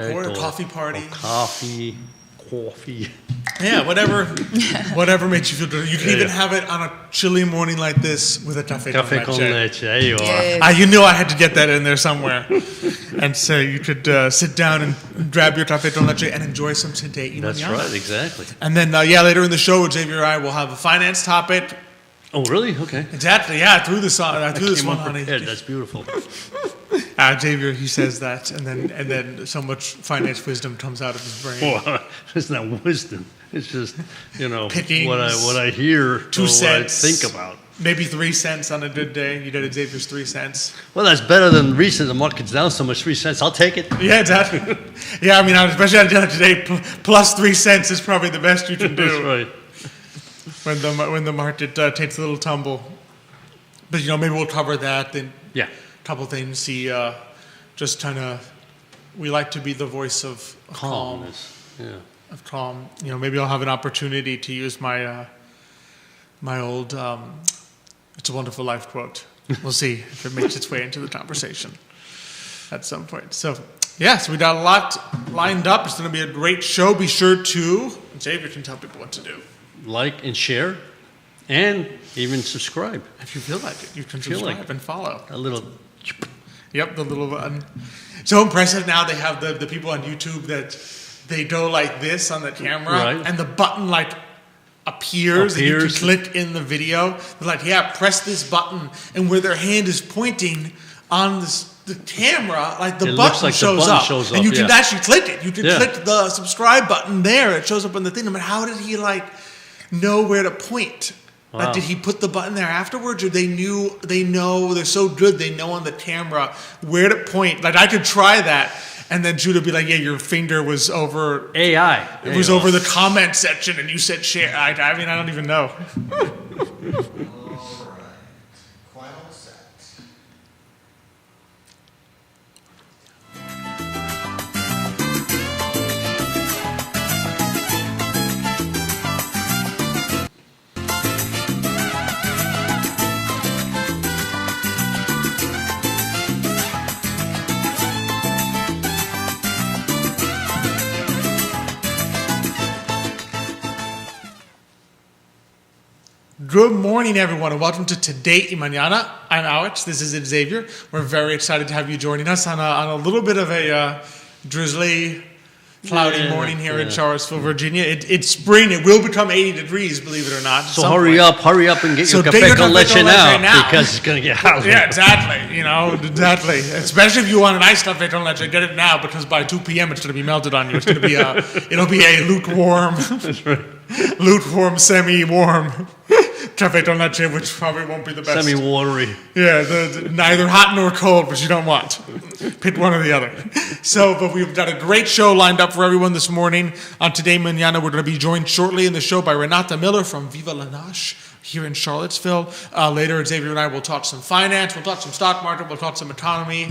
Or a coffee party. Coffee. Yeah, whatever makes you feel good. You can even have it on a chilly morning like this with a café con leche. There you are. Yes. You knew I had to get that in there somewhere. And so you could sit down and grab your café con leche and enjoy some today. That's right, exactly. And then, later in the show, Xavier and I will have a finance topic. Oh, really? Okay. Exactly, yeah, through this one, honey. That's beautiful. Xavier, he says that, and then so much finance wisdom comes out of his brain. Well, it's not wisdom. It's just, Pickings, what I hear, 2 cents, what I think about. Maybe 3 cents on a good day. You did Xavier's 3 cents. Well, that's better than recent. The market's down so much. 3 cents, I'll take it. Yeah, exactly. Yeah, I mean, especially on a day like today, plus 3 cents is probably the best you can do. That's right. When the market takes a little tumble. But, maybe we'll cover that. Then Yeah. a couple things. Just kind of, we like to be the voice of calm. Calmness. Yeah. Of calm. Maybe I'll have an opportunity to use my my old "It's a Wonderful Life" quote. We'll see if it makes its way into the conversation at some point. So we got a lot lined up. It's going to be a great show. Be sure to, Xavier can tell people what to do. Like and share, and even subscribe. If you feel like it, you can subscribe and follow. A little. Yep, the little button. So impressive now they have the people on YouTube that they go like this on the camera, right. And the button appears and you can click in the video. They're like, yeah, press this button, and where their hand is pointing on the camera, the button shows up, and you can actually click it. You can click the subscribe button there. It shows up on the thing. But how did he know where to point? Wow. Did he put the button there afterwards, or they know, they're so good, they know on the camera where to point? I could try that, and then Judah would be like, yeah, your finger was over... AI. It was over the comment section, and you said share. I don't even know. All right. Quite all set. Good morning, everyone, and welcome to Today y Mañana. I'm Alex. This is Xavier. We're very excited to have you joining us on a little bit of a drizzly, cloudy morning here in Charlottesville, Virginia. It's spring. It will become 80 degrees, believe it or not. So hurry up and get your café con leche now, because it's going to get hot. Yeah, exactly. Exactly. Especially if you want an iced café con leche, get it now, because by 2 p.m. it's going to be melted on you. It's going to be it'll be a lukewarm. That's right. Lukewarm, semi-warm café con leche, which probably won't be the best. Semi-watery. Yeah, neither hot nor cold, which you don't want. Pick one or the other. But we've got a great show lined up for everyone this morning. On Today Mañana, we're going to be joined shortly in the show by Renata Miller from Viva La Nash here in Charlottesville. Later, Xavier and I will talk some finance, we'll talk some stock market, we'll talk some economy,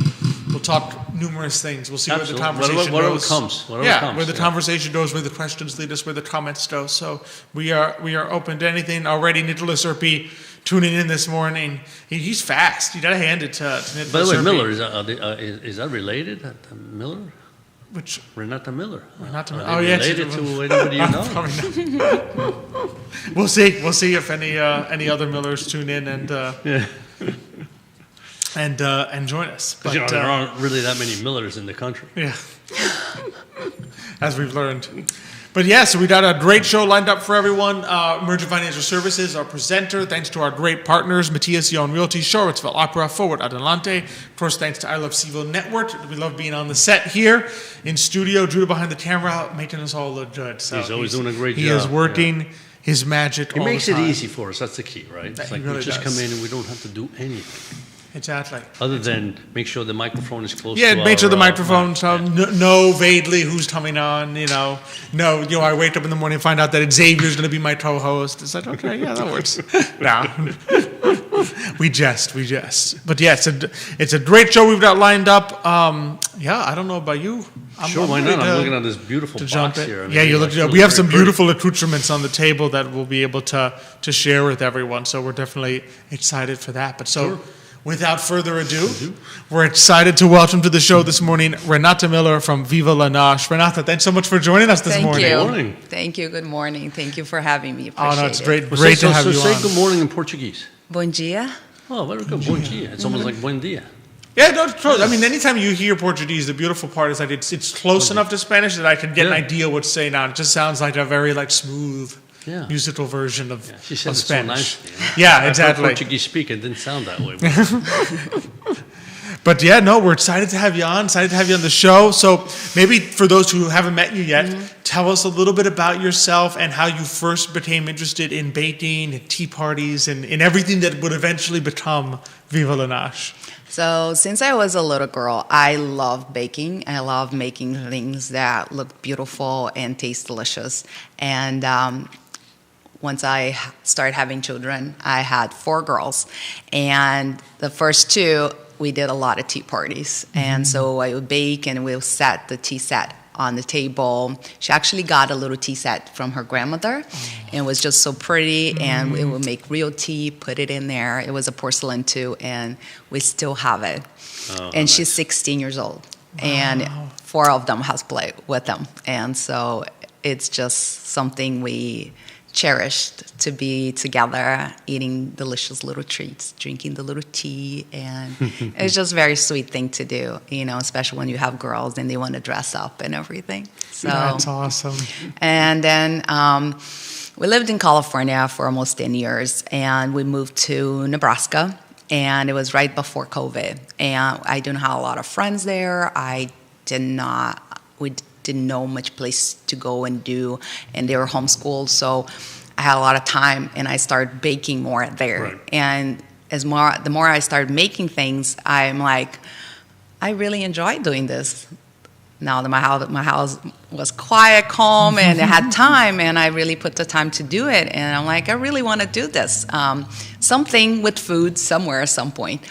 we'll talk numerous things. We'll see where the conversation goes. Where the conversation goes, where the questions lead us, where the comments go. So we are open to anything. Already, Nicholas Erpy tuning in this morning. He's fast. You got to hand it to Nicholas. By the way, Erpy. Miller, is that related? Miller? Which Renata Miller. Renata Miller. Oh, yeah. Related to anybody you know? Probably not. We'll see. We'll see if any other Millers tune in and join us. But there aren't really that many Millers in the country. Yeah, as we've learned. But so we got a great show lined up for everyone. Emergent Financial Services, our presenter. Thanks to our great partners, Matias Young Realty, Charlottesville Opera, Forward Adelante. Of course, thanks to I Love CVille Network. We love being on the set here in studio. Judah behind the camera, making us all look good. So he's always doing a great job. He is working his magic all the time. He makes it easy for us. That's the key, right? It's like really we just does. come in and we don't have to do anything. Exactly. Other than make sure the microphone is close to Yeah, make sure the our, microphone, know vaguely who's coming on, I wake up in the morning and find out that Xavier's going to be my co-host. It's like, okay, yeah, that works. We jest. But it's a great show we've got lined up. I don't know about you. Sure, why not? I'm looking at this beautiful box here. You're looking. We have some beautiful accoutrements on the table that we'll be able to share with everyone. So we're definitely excited for that. But without further ado, we're excited to welcome to the show this morning Renata Miller from Viva La Noche. Renata, thanks so much for joining us this morning. Thank you. Good morning. Thank you. Good morning. Thank you for having me. Appreciate It's great it. to have you say on. good morning in Portuguese. Bom dia. Oh, very good. Bom dia. It's almost like buen dia. Yeah, no, it's close. I mean, anytime you hear Portuguese, the beautiful part is that it's close enough to Spanish that I can get an idea what's saying out. It just sounds like a very smooth musical version of She said it so Spanish. nicely. Yeah, exactly. Portuguese speaker, it didn't sound that way. But yeah, no, we're excited to have you on. Excited to have you on the show. So maybe for those who haven't met you yet, tell us a little bit about yourself and how you first became interested in baking and tea parties and in everything that would eventually become Viva La Noche. So since I was a little girl, I love baking. I love making things that look beautiful and taste delicious. And once I started having children, I had 4 girls. And the first 2, we did a lot of tea parties. And so I would bake and we would set the tea set on the table. She actually got a little tea set from her grandmother. And it was just so pretty. And we would make real tea, put it in there. It was a porcelain too, and we still have it. Oh, and she's 16 years old. Wow. And 4 of them has played with them. And so it's just something we cherished, to be together, eating delicious little treats, drinking the little tea, and it's just a very sweet thing to do, especially when you have girls and they want to dress up and everything. So that's awesome. And then we lived in California for almost 10 years, and we moved to Nebraska, and it was right before COVID, and I didn't have a lot of friends there. We didn't know much place to go and do, and they were homeschooled, so I had a lot of time, and I started baking more there. Right. And the more I started making things, I'm like, I really enjoy doing this. Now that my house was quiet, calm, and I had time, and I really put the time to do it, and I'm like, I really want to do this, something with food somewhere at some point.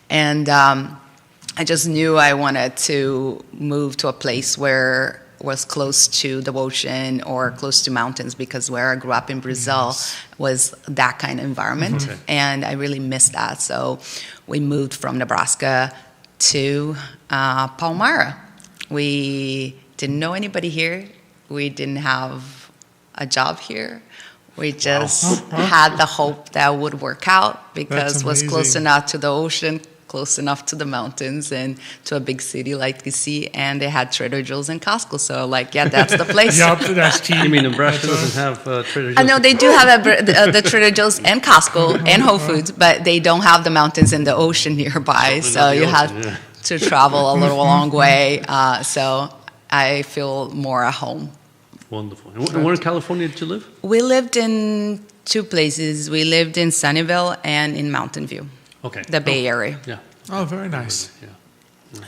And I just knew I wanted to move to a place where was close to the ocean or close to mountains, because where I grew up in Brazil was that kind of environment, and I really missed that. So we moved from Nebraska to Palmyra. We didn't know anybody here. We didn't have a job here. We just had the hope that it would work out, because it was close enough to the ocean, close enough to the mountains, and to a big city like DC, and they had Trader Joe's and Costco. So, that's the place. Yep, that's key. You mean Nebraska doesn't have Trader Joe's? No, they do have the Trader Joe's and Costco and Whole Foods, but they don't have the mountains and the ocean nearby. So you have to travel a long way. So I feel more at home. Wonderful. And where in California did you live? We lived in 2 places. We lived in CVille and in Mountain View. Okay. The Bay Area. Yeah. Oh, very nice.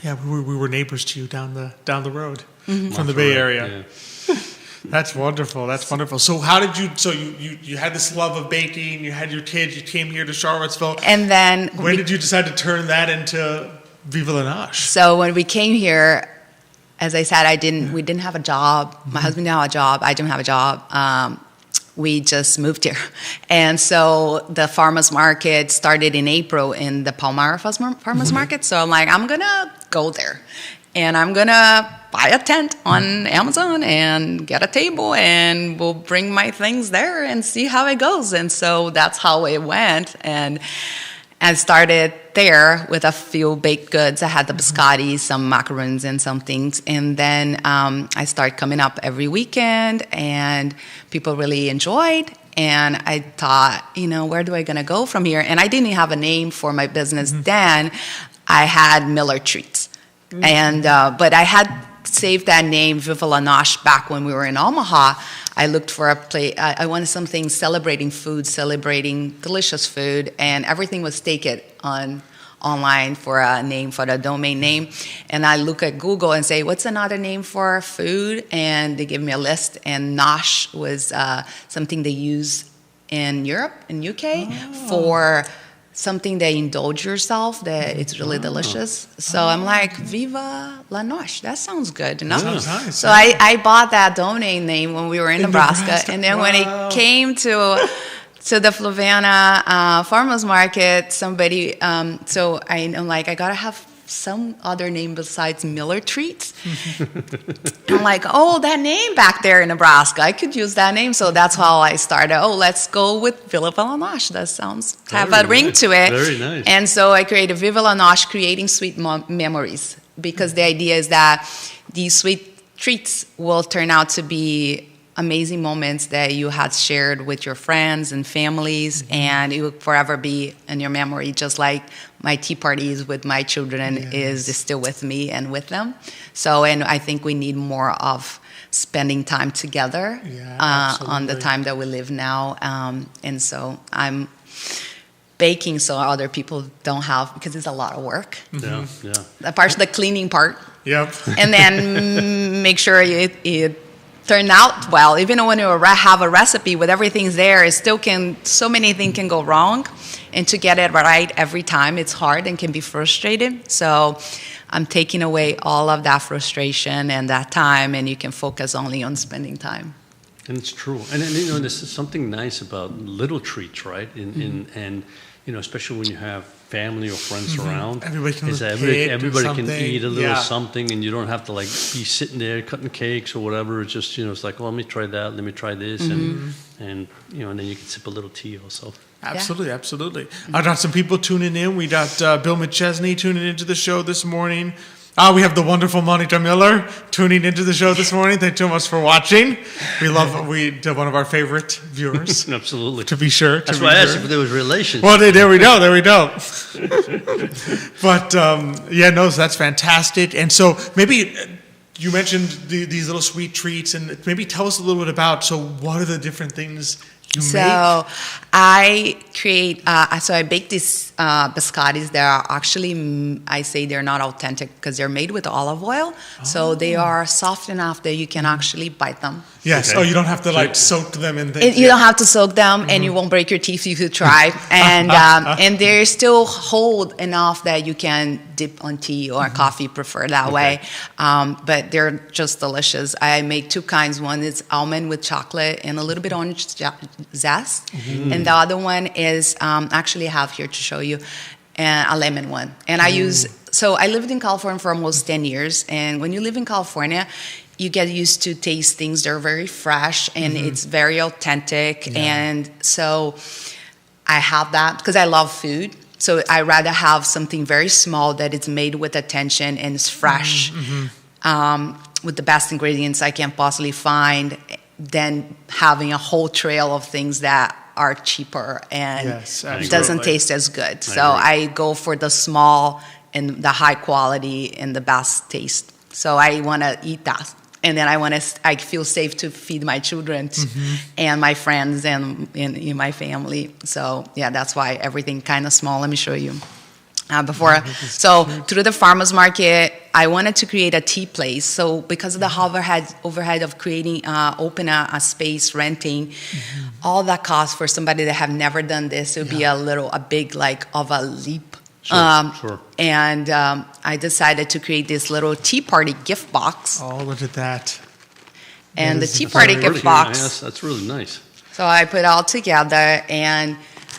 Yeah. We were neighbors to you down the road from the Bay Area. Yeah. That's wonderful. That's wonderful. So how did you? So you had this love of baking. You had your kids. You came here to Charlottesville. And then when did you decide to turn that into Viva La Noche? So when we came here, as I said, we didn't have a job. My husband didn't have a job. I didn't have a job. We just moved here. And so the farmers market started in April in the Palmyra farmers market. So I'm like, I'm going to go there. And I'm going to buy a tent on Amazon and get a table, and we'll bring my things there and see how it goes. And so that's how it went. And I started there with a few baked goods. I had the biscotti, some macarons, and some things. And then I started coming up every weekend, and people really enjoyed. And I thought, where do I gonna go from here? And I didn't have a name for my business then. I had Miller Treats, and but I had saved that name Viva La Noche back when we were in Omaha. I looked for a place. I wanted something celebrating food, celebrating delicious food, and everything was taken online for a name, for the domain name. And I look at Google and say, what's another name for food? And they give me a list, and nosh was something they use in Europe, in UK, for something that indulge yourself, that it's really delicious. So I'm like, Viva La Noche, that sounds good enough. Sounds nice. So I bought that domain name when we were in Nebraska. And then when it came to So the Flaviana Farmers Market, somebody, so I'm like, I gotta have some other name besides Miller Treats. I'm like, oh, that name back there in Nebraska, I could use that name. So that's how I started. Oh, let's go with Ville Noche. That sounds have a ring to it. Very nice. And so I created Ville Noche, creating sweet memories, because the idea is that these sweet treats will turn out to be amazing moments that you had shared with your friends and families, and it will forever be in your memory, just like my tea parties with my children is still with me and with them. So, and I think we need more of spending time together on the time that we live now. And so I'm baking so other people don't have, because it's a lot of work. Yeah. Apart from the cleaning part. Yep. And then make sure it turn out well. Even when you have a recipe with everything's there, it still so many things can go wrong. And to get it right every time, it's hard and can be frustrating. So I'm taking away all of that frustration and that time, and you can focus only on spending time. And it's true. And this is something nice about little treats, right? And especially when you have family or friends around. Everybody can everybody can eat a little something, and you don't have to be sitting there cutting cakes or whatever. It's just, it's like, well, let me try that, let me try this, and then you can sip a little tea also. Absolutely. I got some people tuning in. We got Bill McChesney tuning into the show this morning. We have the wonderful Monica Miller tuning into the show this morning. Thank you so much for watching. We one of our favorite viewers. Absolutely. To be sure. That's why I asked if there was relation. Well, there we go. But, so that's fantastic. And so maybe you mentioned these little sweet treats, and maybe tell us a little bit about, so what are the different things you make? So I create, I bake these biscottis that are actually, I say they're not authentic because they're made with olive oil. So they are soft enough that you can actually bite them. Yes. Okay. Oh, you don't have to soak them in things. You don't have to soak them, and you won't break your teeth if you try. And and they're still hold enough that you can dip on tea or coffee, prefer that way. But they're just delicious. I make two kinds. One is almond with chocolate and a little bit orange zest. And the other one is, actually I have here to show you, a lemon one. And I I lived in California for almost 10 years. And when you live in California, you get used to taste things that are very fresh, and it's very authentic. And so I have that because I love food. So I rather have something very small that is made with attention and is fresh, with the best ingredients I can possibly find, than having a whole trail of things that are cheaper and doesn't taste as good. So I go for the small and the high quality and the best taste. So I want to eat that. And then I feel safe to feed my children and my friends and in my family. So that's why everything kind of small. Let me show you. So through the farmers market, I wanted to create a tea place. So because of the overhead of creating, open a space, renting, all that cost for somebody that have never done this, it would be a big of a leap. Sure. And I decided to create this little tea party gift box. Oh, look at that. And the tea party gift box. Yes, that's really nice. So I put it all together, and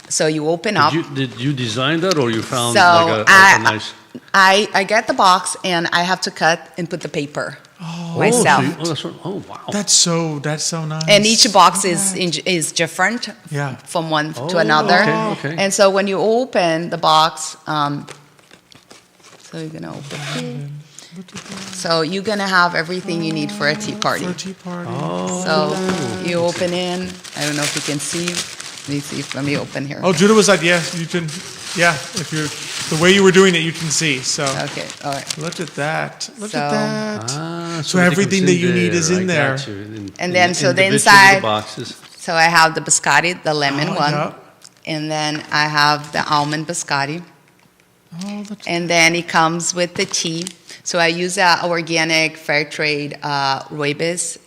so you open up. Did you design that, or you found a nice... I get the box, and I have to cut and put the paper myself. Wow. That's so nice. And each box is different from one to another. Okay. And so when you open the box, so you're going to open it. So you're going to have everything you need for a tea party. So you open in. I don't know if you can see. Let me open here. Oh, Judah was like, you can, if you're, the way you were doing it, you can see. So okay, all right. Look at that. Look at that. So everything that you need is in there. And then the inside, so I have the biscotti, the lemon one. Yep. And then I have the almond biscotti. And then it comes with the tea. So I use organic fair trade rooibos.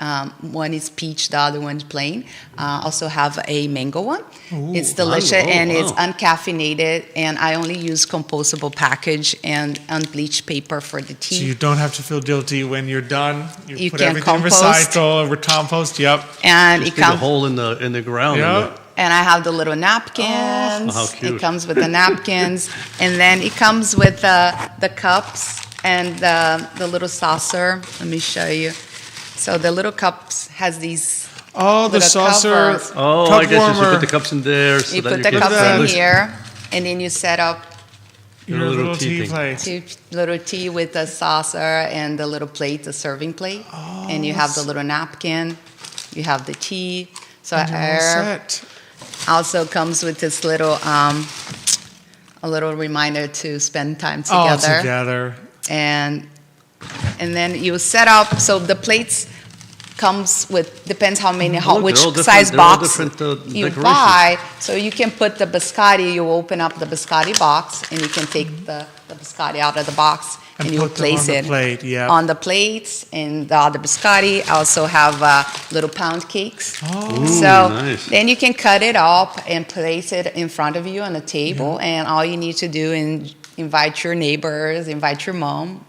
One is peach, the other one is plain. Also have a mango one. Ooh, it's delicious and it's uncaffeinated. And I only use compostable package and unbleached paper for the tea. So you don't have to feel guilty when you're done. You put can everything compost. in recycle or compost. Yep. And just it comes a hole in the ground. Yep. And I have the little napkins. Oh, how cute. It comes with the napkins. And then it comes with the cups and the little saucer. Let me show you. So the little cups has these Oh, the little saucer. covers. Oh, Cup I guess you should warmer. put the cups in there. So You that put the can cups that. in here, and then you set up Your Your little little tea tea thing. plate. two little tea with the saucer and the little plate, the serving plate. And you have the little napkin. You have the tea. So And you're all set. also comes with this little a little reminder to spend time All together. together. And then you set up, so the plates comes with, depends how many, Look, which they're all different- size they're all box different, you decorations. buy. So you can put the biscotti, you open up the biscotti box, and you can take the biscotti out of the box, And and you put them place on the it plate, yeah. on the plates, and the other biscotti. I also have little pound cakes. Oh. Ooh, So nice. then you can cut it up and place it in front of you on a table, and all you need to do is invite your neighbors, invite your mom,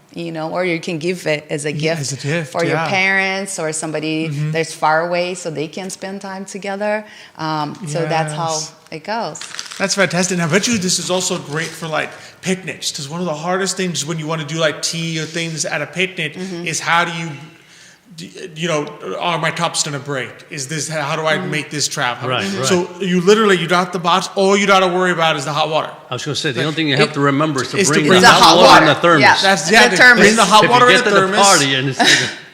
or you can give it as a gift, as a gift, for your yeah. parents or somebody that's far away so they can spend time together. So that's how Yes. it goes. That's fantastic. And I bet you this is also great for like picnics, because one of the hardest things when you want to do like tea or things at a picnic is how do you are my cups gonna break? Is this, how do I make this travel? Right, right. So you got the box, all you got to worry about is the hot water. I was going to say, the only thing you have to remember is to Is to bring bring the the hot water in the thermos. Yeah. That's The thermos. Bring the hot If water you in get the to the thermos. party and it's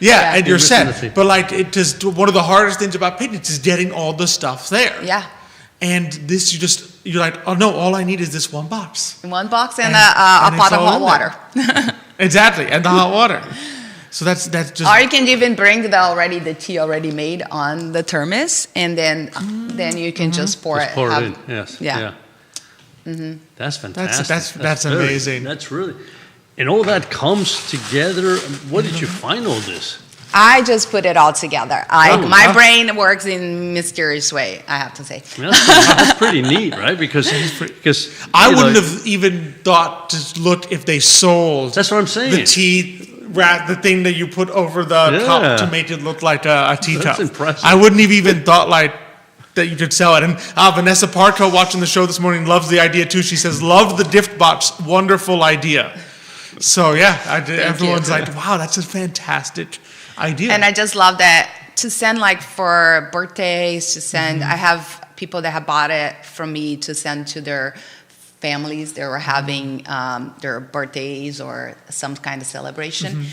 Yeah, and you're missing the set. thing. But like it just one of the hardest things about picnics is getting all the stuff there. Yeah. And this you're like, oh no, all I need is this one box. One box and, And- a and pot it's of all hot in water. Exactly, and the hot water. So that's just Or you can even bring the tea already made on the thermos, and then you can just pour Just it. pour have- it in, yes. Yeah. That's fantastic. that's very- amazing. That's really, and all that comes together. What did you find all this? I just put it all together. Oh, My wow. brain works in mysterious way, I have to say. Yeah, that's pretty neat, right? Because I you know, wouldn't have even thought to look if they sold That's what I'm saying. the tea the thing that you put over the Yeah. cup to make it look like a tea That's cup. impressive. I wouldn't have even thought like that you could sell it. And Vanessa Parko, watching the show this morning, loves the idea too. She says, "Love the gift box, wonderful idea." So yeah, everyone's you. like, "Wow, that's a fantastic idea." And I just love that to send like for birthdays, to send, I have people that have bought it from me to send to their families that were having their birthdays or some kind of celebration.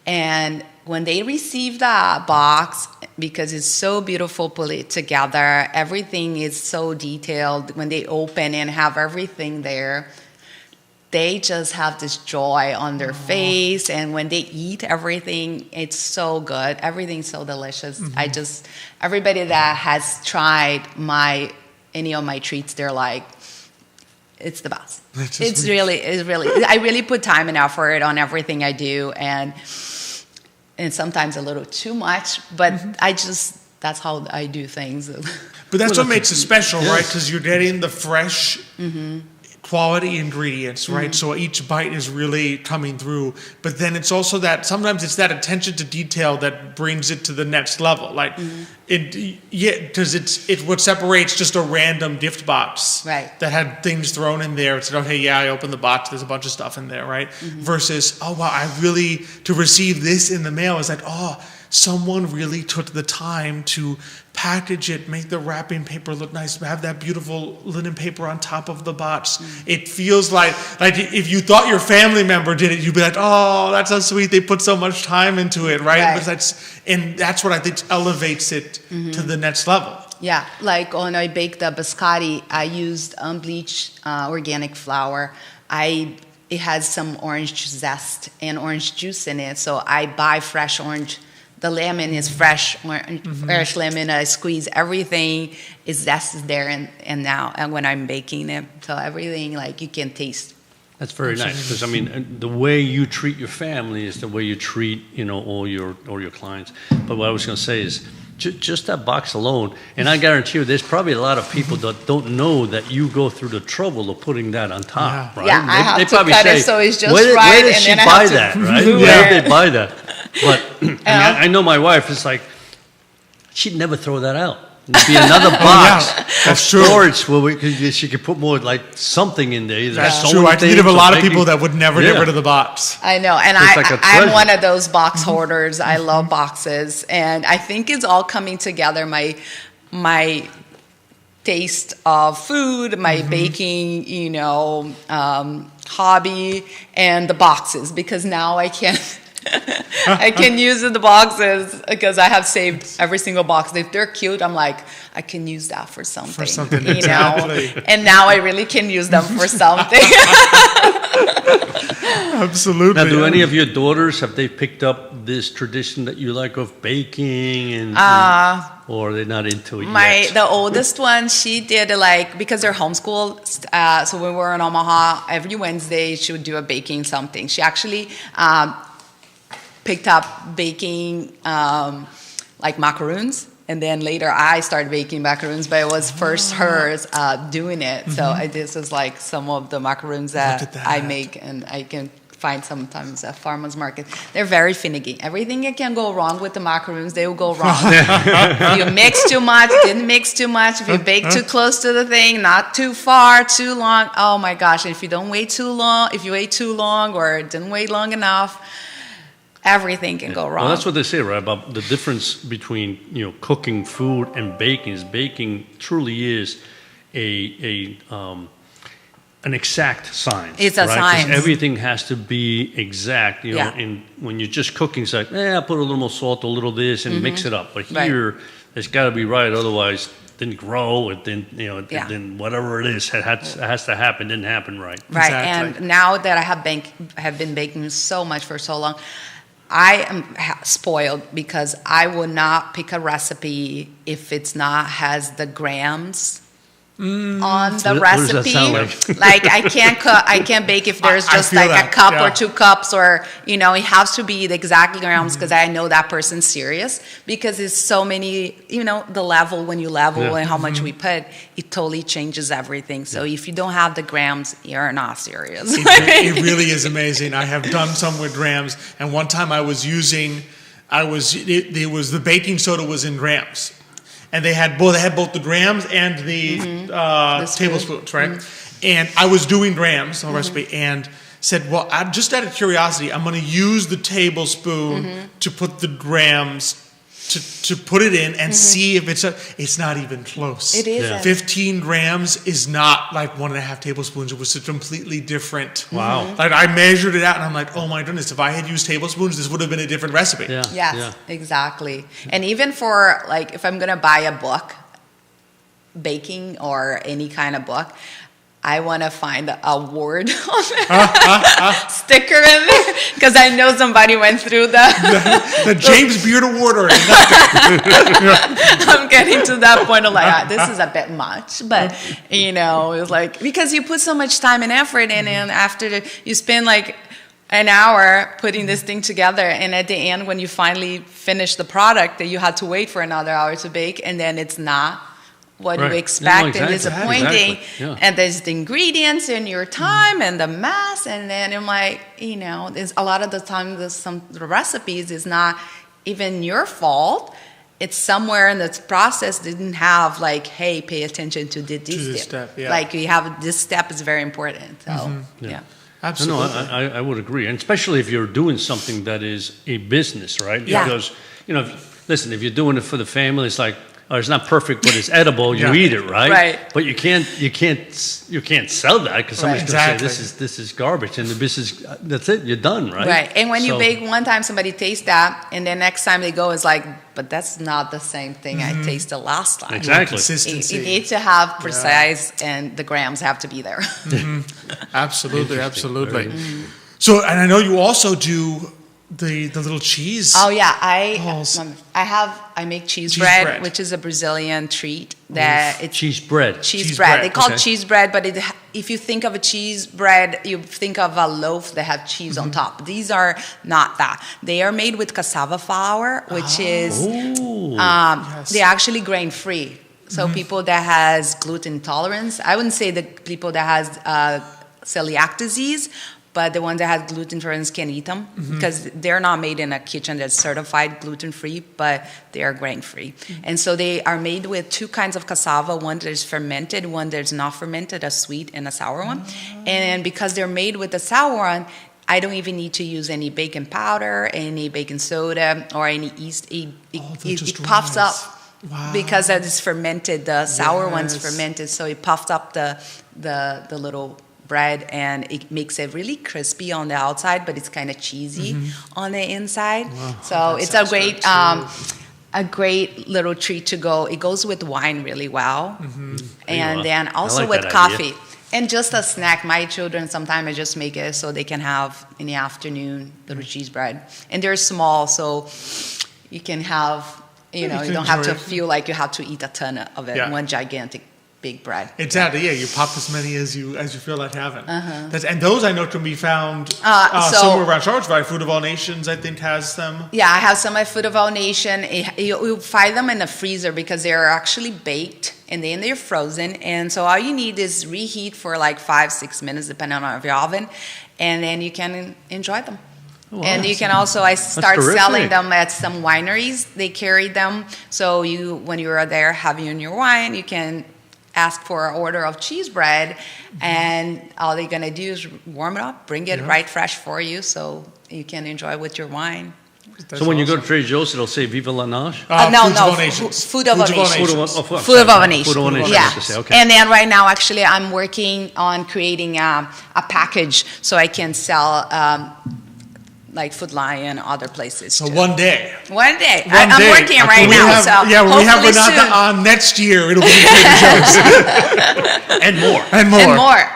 And when they receive that box, because it's so beautiful put it together, everything is so detailed. When they open and have everything there, they just have this joy on their face, and when they eat everything, it's so good. Everything's so delicious. Everybody that has tried any of my treats, they're like, it's the best. It's really, I really put time and effort on everything I do, and sometimes a little too much, but that's how I do things. But that's what makes it special, right? Because you're getting the fresh quality ingredients, right? So each bite is really coming through. But then it's also that sometimes it's that attention to detail that brings it to the next level. Like because it's what separates just a random gift box Right. that had things thrown in there. It's like, okay, yeah, I opened the box. There's a bunch of stuff in there, right? Versus, oh wow, to receive this in the mail is like, oh, someone really took the time to package it, make the wrapping paper look nice, have that beautiful linen paper on top of the box. It feels like if you thought your family member did it, you'd be like, oh, that's so sweet. They put so much time into it, right? But that's what I think elevates it to the next level. Yeah, like when I baked the biscotti, I used unbleached organic flour. It has some orange zest and orange juice in it, so I buy fresh orange. The lemon is fresh lemon. I squeeze everything. Zest is there and now, and when I'm baking it, so everything like you can taste. That's very nice, because I mean, the way you treat your family is the way you treat all your clients. But what I was going to say is, just that box alone, and I guarantee you, there's probably a lot of people that don't know that you go through the trouble of putting that on top, right? Yeah, I have to probably cut it say, so it's just where right, did and she then I buy have to that, right? move Where it. did they buy that? But I know my wife is like, she'd never throw that out. There'd be another box yeah. of That's true. storage where she could put more like something in there. Either That's sewing true. I can think of a things or lot of baking- people that would never get Yeah. rid of the box. I know, and It's like a I'm treasure. one of those box hoarders. I love boxes, and I think it's all coming together. My taste of food, my baking, hobby, and the boxes, because now I can I can use the boxes because I have saved every single box. If they're cute, I'm like, I can use that for something. For something, exactly. And now I really can use them for something. Absolutely. Now, do any of your daughters, have they picked up this tradition that you like of baking or are they not into it yet? The oldest one, she did because they're homeschooled. So when we were in Omaha, every Wednesday she would do a baking something. She actually picked up baking like macaroons. And then later I started baking macaroons, but it was first hers doing it. So this is like some of the macaroons that I make, and I can find sometimes at farmers market. They're very finicky. Everything that can go wrong with the macaroons, they will go wrong. If you mix too much, didn't mix too much. If you bake too close to the thing, not too far, too long. Oh my gosh! And if you don't wait too long, if you wait too long or didn't wait long enough, everything can go wrong. Well, that's what they say, right? About the difference between cooking food and baking. Is baking truly is an exact science. It's a right? 'Cause science. everything has to be exact. And when you're just cooking, it's like, I put a little more salt, a little this, and mix it up. But here, it's got to be right. Otherwise, it didn't grow. It didn't, then whatever it is, it has to happen. Didn't happen right. Right. Exactly. And now that I have been baking so much for so long, I am spoiled because I would not pick a recipe if it's not has the grams on the What does that recipe. sound like? Like I can't bake if there's I just feel like that, a cup yeah. or 2 cups, or it has to be the exact grams because I know that person's serious, because it's so many, the level when you level and how much we put, it totally changes everything. So if you don't have the grams, you're not serious. It really is amazing. I have done some with grams, and one time I was using, the baking soda was in grams, and they had both the grams and the tablespoons, right? And I was doing grams on the recipe, and said, well, just out of curiosity, I'm going to use the tablespoon to put the grams. To put it in and see if it's not even close. It isn't. Yeah. 15 grams is not like 1.5 tablespoons. It was a completely different. Wow. Like I measured it out and I'm like, oh my goodness, if I had used tablespoons, this would have been a different recipe. Yeah. Yes, Yeah. exactly. And even for if I'm going to buy a book, baking or any kind of book, I want to find a word on it, sticker in there, because I know somebody went through The James Beard Award or nothing. I'm getting to that point of this is a bit much, but it's like, because you put so much time and effort in, and after you spend an hour putting this thing together, and at the end when you finally finish the product, that you had to wait for another hour to bake, and then it's not what Right. you expect, No, exactly. and disappointing. Exactly. Yeah. And there's the ingredients and your time and the mess, and then I'm like, there's a lot of the time the recipes is not even your fault. It's somewhere in the process didn't have hey, pay attention to this step. Yeah. You have this step is very important. So yeah. Absolutely. No, I would agree, and especially if you're doing something that is a business, right? Yeah. Because listen, if you're doing it for the family, it's like, it's not perfect, but it's edible. You eat it, right? Right. But you can't sell that because somebody's Right. going to Exactly. say this is garbage, and the business, that's it. You're done, right? Right. And when you So- bake one time, somebody tastes that, and then next time they go, it's like, but that's not the same thing I tasted last time. Exactly. Consistency. You need to have precise, and the grams have to be there. Absolutely. So, and I know you also do the little cheese. Oh yeah, balls. I make cheese bread, which is a Brazilian treat that it's Cheese bread. cheese Cheese bread. bread, They call okay. it cheese bread, but if you think of a cheese bread, you think of a loaf that have cheese on top. These are not that. They are made with cassava flour, which is Ooh. they're actually grain free. So people that has gluten intolerance, I wouldn't say the people that has celiac disease, but the ones that have gluten intolerance can eat them because they're not made in a kitchen that's certified gluten-free, but they are grain-free. And so they are made with two kinds of cassava, one that is fermented, one that's not fermented, a sweet and a sour one. And because they're made with the sour one, I don't even need to use any baking powder, any baking soda, or any yeast. It puffs up because it is fermented. The sour one's fermented, so it puffs up the little bread, and it makes it really crispy on the outside, but it's kind of cheesy on the inside. So it's a great little treat to go. It goes with wine really well, and then also with coffee. And just a snack. My children, sometimes I just make it so they can have in the afternoon little cheese bread. And they're small, so you can have, you don't have to feel like you have to eat a ton of it in one gigantic big bread. Exactly, yeah. You pop as many as you feel like having. And those I know can be found somewhere around Charlottesville. Food of All Nations, I think, has them. Yeah, I have some at Food of All Nation. You'll find them in the freezer because they're actually baked and then they're frozen. And so all you need is reheat for like 5-6 minutes, depending on your oven, and then you can enjoy them. Wow, and you can also, I start selling them at some wineries. They carry them. So when you are there having your wine, you can ask for an order of cheese bread, and all they're going to do is warm it up, bring it right fresh for you so you can enjoy with your wine. So when you go to Trader Joe's, it'll say Vive la Nage? Food of All Nations. Food of All Nations. Yeah. Okay. And then right now, actually, I'm working on creating a package so I can sell like Food Lion, other places. So one day. I'm working right now. When we have Renata on next year, it'll be Trader Joe's. And more. And more.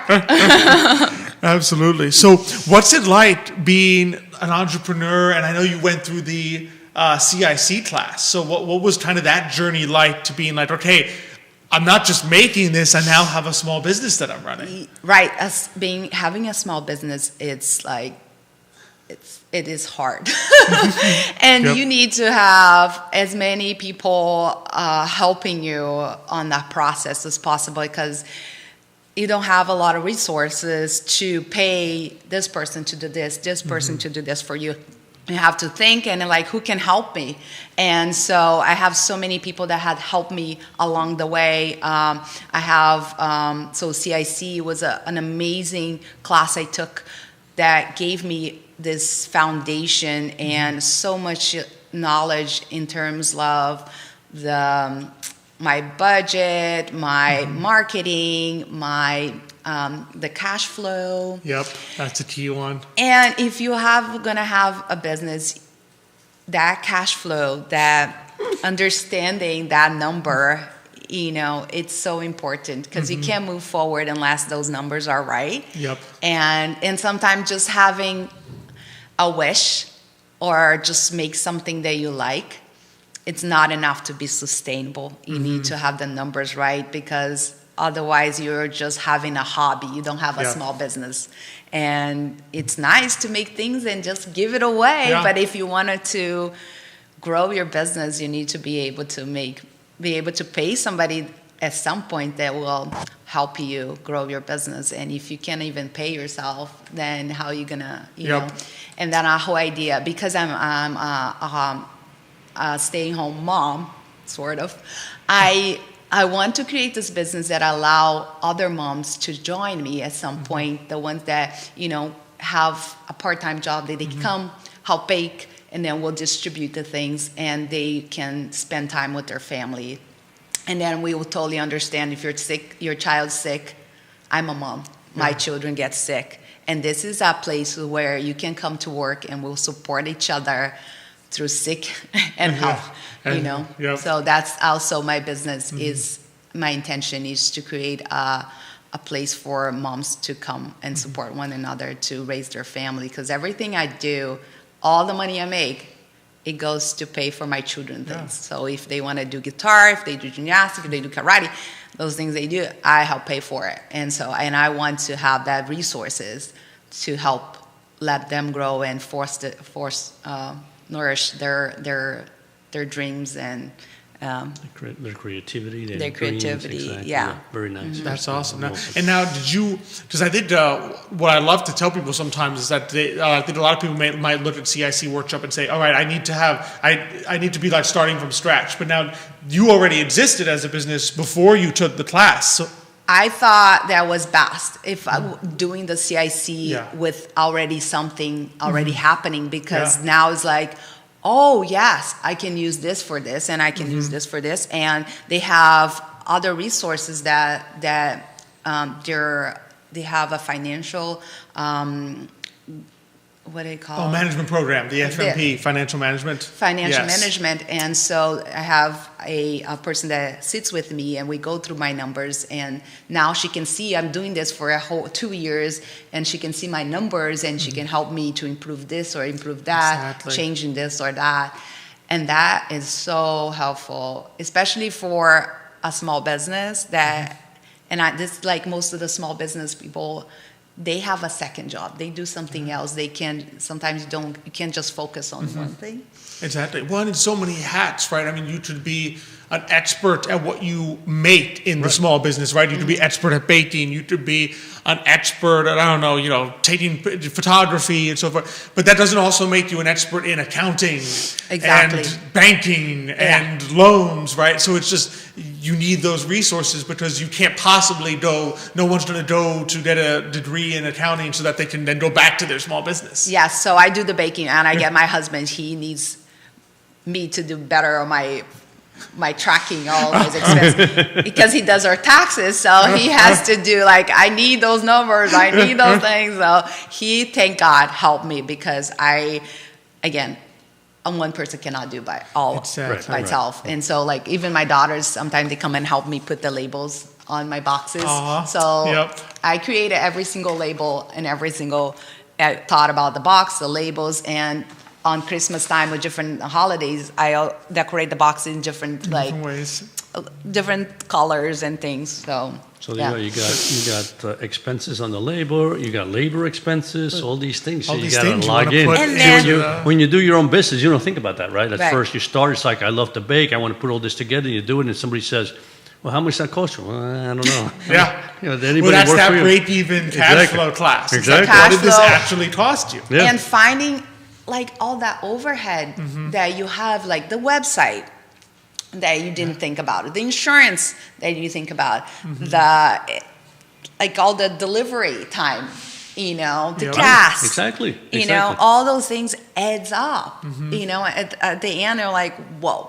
Absolutely. So what's it like being an entrepreneur? And I know you went through the CIC class. So what was kind of that journey like to being like, okay, I'm not just making this, I now have a small business that I'm running. Right. Having a small business, it's like, it is hard. And you need to have as many people helping you on that process as possible, because you don't have a lot of resources to pay this person to do this person to do this for you. You have to think and like, who can help me? And so I have so many people that had helped me along the way. So CIC was an amazing class I took that gave me this foundation and so much knowledge in terms of my budget, my marketing, my the cash flow. Yep, that's a key one. And if you gonna have a business, that cash flow, that understanding that number, it's so important, because you can't move forward unless those numbers are right. Yep. And sometimes just having a wish or just make something that you like, it's not enough to be sustainable. You need to have the numbers right, because otherwise you're just having a hobby. You don't have a small business. And it's nice to make things and just give it away. Yeah. But if you wanted to grow your business, you need to be able to pay somebody at some point that will help you grow your business. And if you can't even pay yourself, then how are you gonna, know? And then our whole idea, because I'm a stay-at-home mom, sort of, I want to create this business that allow other moms to join me at some point, the ones that, have a part-time job, that they can come, help bake, and then we'll distribute the things, and they can spend time with their family. And then we will totally understand if you're sick, your child's sick, I'm a mom, my children get sick. And this is a place where you can come to work and we'll support each other through sick and health, Yep. So that's also my business my intention is to create a place for moms to come and support one another to raise their family. Because everything I do, all the money I make, it goes to pay for my children things. So if they want to do guitar, if they do gymnastics, if they do karate, those things they do, I help pay for it. And I want to have that resources to help let them grow and nourish their dreams and Their creativity. Their creativity, dreams, exactly. yeah. Very nice. That's awesome. And now, did you? Because I think what I love to tell people sometimes is that I think a lot of people might look at CIC Workshop and say, "All right, I need to be like starting from scratch." But now, you already existed as a business before you took the class. So, I thought that was best if doing the CIC Yeah. with already something happening, because Yeah. now it's like, oh yes, I can use this for this, and I can use this for this, and they have other resources that they have a financial what do they call it? management program, the FMP, financial management. Financial Yes. management. And so I have a person that sits with me, and we go through my numbers, and now she can see I'm doing this for a whole 2 years, and she can see my numbers, and she can help me to improve this or improve that, Exactly. changing this or that. And that is so helpful, especially for a small business that, this, like most of the small business people, they have a second job. They do something else. They can, sometimes you can't just focus on one thing. Exactly. Well, and it's so many hats, right? I mean, you could be an expert at what you make in the small business, right? You could be expert at baking. You could be an expert at, I don't know, taking photography and so forth. But that doesn't also make you an expert in accounting Exactly. and banking and loans, right? So it's just, you need those resources because you can't possibly no one's going to go to get a degree in accounting so that they can then go back to their small business. Yes, so I do the baking, and I get my husband, he needs me to do better on my tracking all his expenses because he does our taxes, so he has to do, like, I need those numbers, I need those things. So he, thank God, helped me, because one person cannot do by itself. And so, like, even my daughters, sometimes they come and help me put the labels on my boxes. So I created every single label and I thought about the box, the labels, and on Christmas time or different holidays, I decorate the box in different ways, different colors and things. So there you got expenses on the labor, you got labor expenses, all these things. So you got to log in. And then, when you do your own business, you don't think about that, right? At Right. first, you start. It's like, I love to bake. I want to put all this together. And you do it, and somebody says, "Well, how much does that cost you?" Well, I don't know. Did anybody Well, that's work that for you? break-even cash flow class. It's Exactly. like, what did this Cash flow. actually cost you? Yeah. and finding, like, all that overhead that you have, like the website that you didn't think about, the insurance that you think about, like all the delivery time, the gas. Exactly. All those things adds up. At the end, they're like, whoa.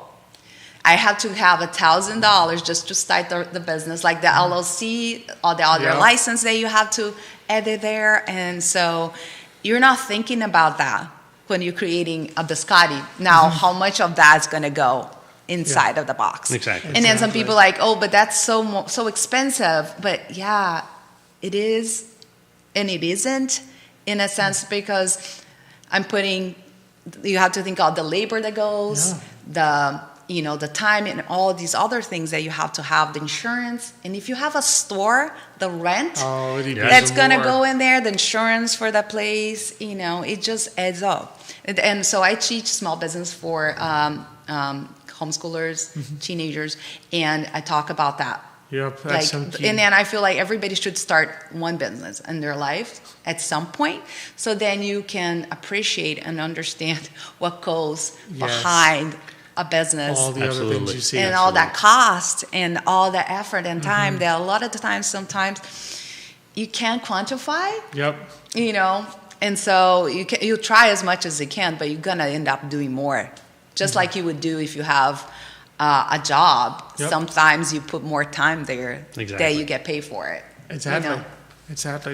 I have to have $1,000 just to start the business, like the LLC, all the other license that you have to add it there. And so you're not thinking about that when you're creating a biscotti. Now, how much of that's going to go inside of the box? Exactly. And then some people are like, oh, but that's so expensive. But yeah, it is and it isn't, in a sense, because you have to think of the labor that goes, the time, and all these other things that you have to have, the insurance. And if you have a store, the rent that's going to go in there, the insurance for the place, it just adds up. And so I teach small business for homeschoolers, teenagers, and I talk about that. Yep, that's so key. And then I feel like everybody should start one business in their life at some point, so then you can appreciate and understand what goes behind a business, all the other things you see, and all that cost and all the effort and time that a lot of the times, sometimes you can't quantify. And so you try as much as you can, but you're gonna end up doing more, just like you would do if you have a job. Sometimes you put more time there that you get paid for it. Exactly.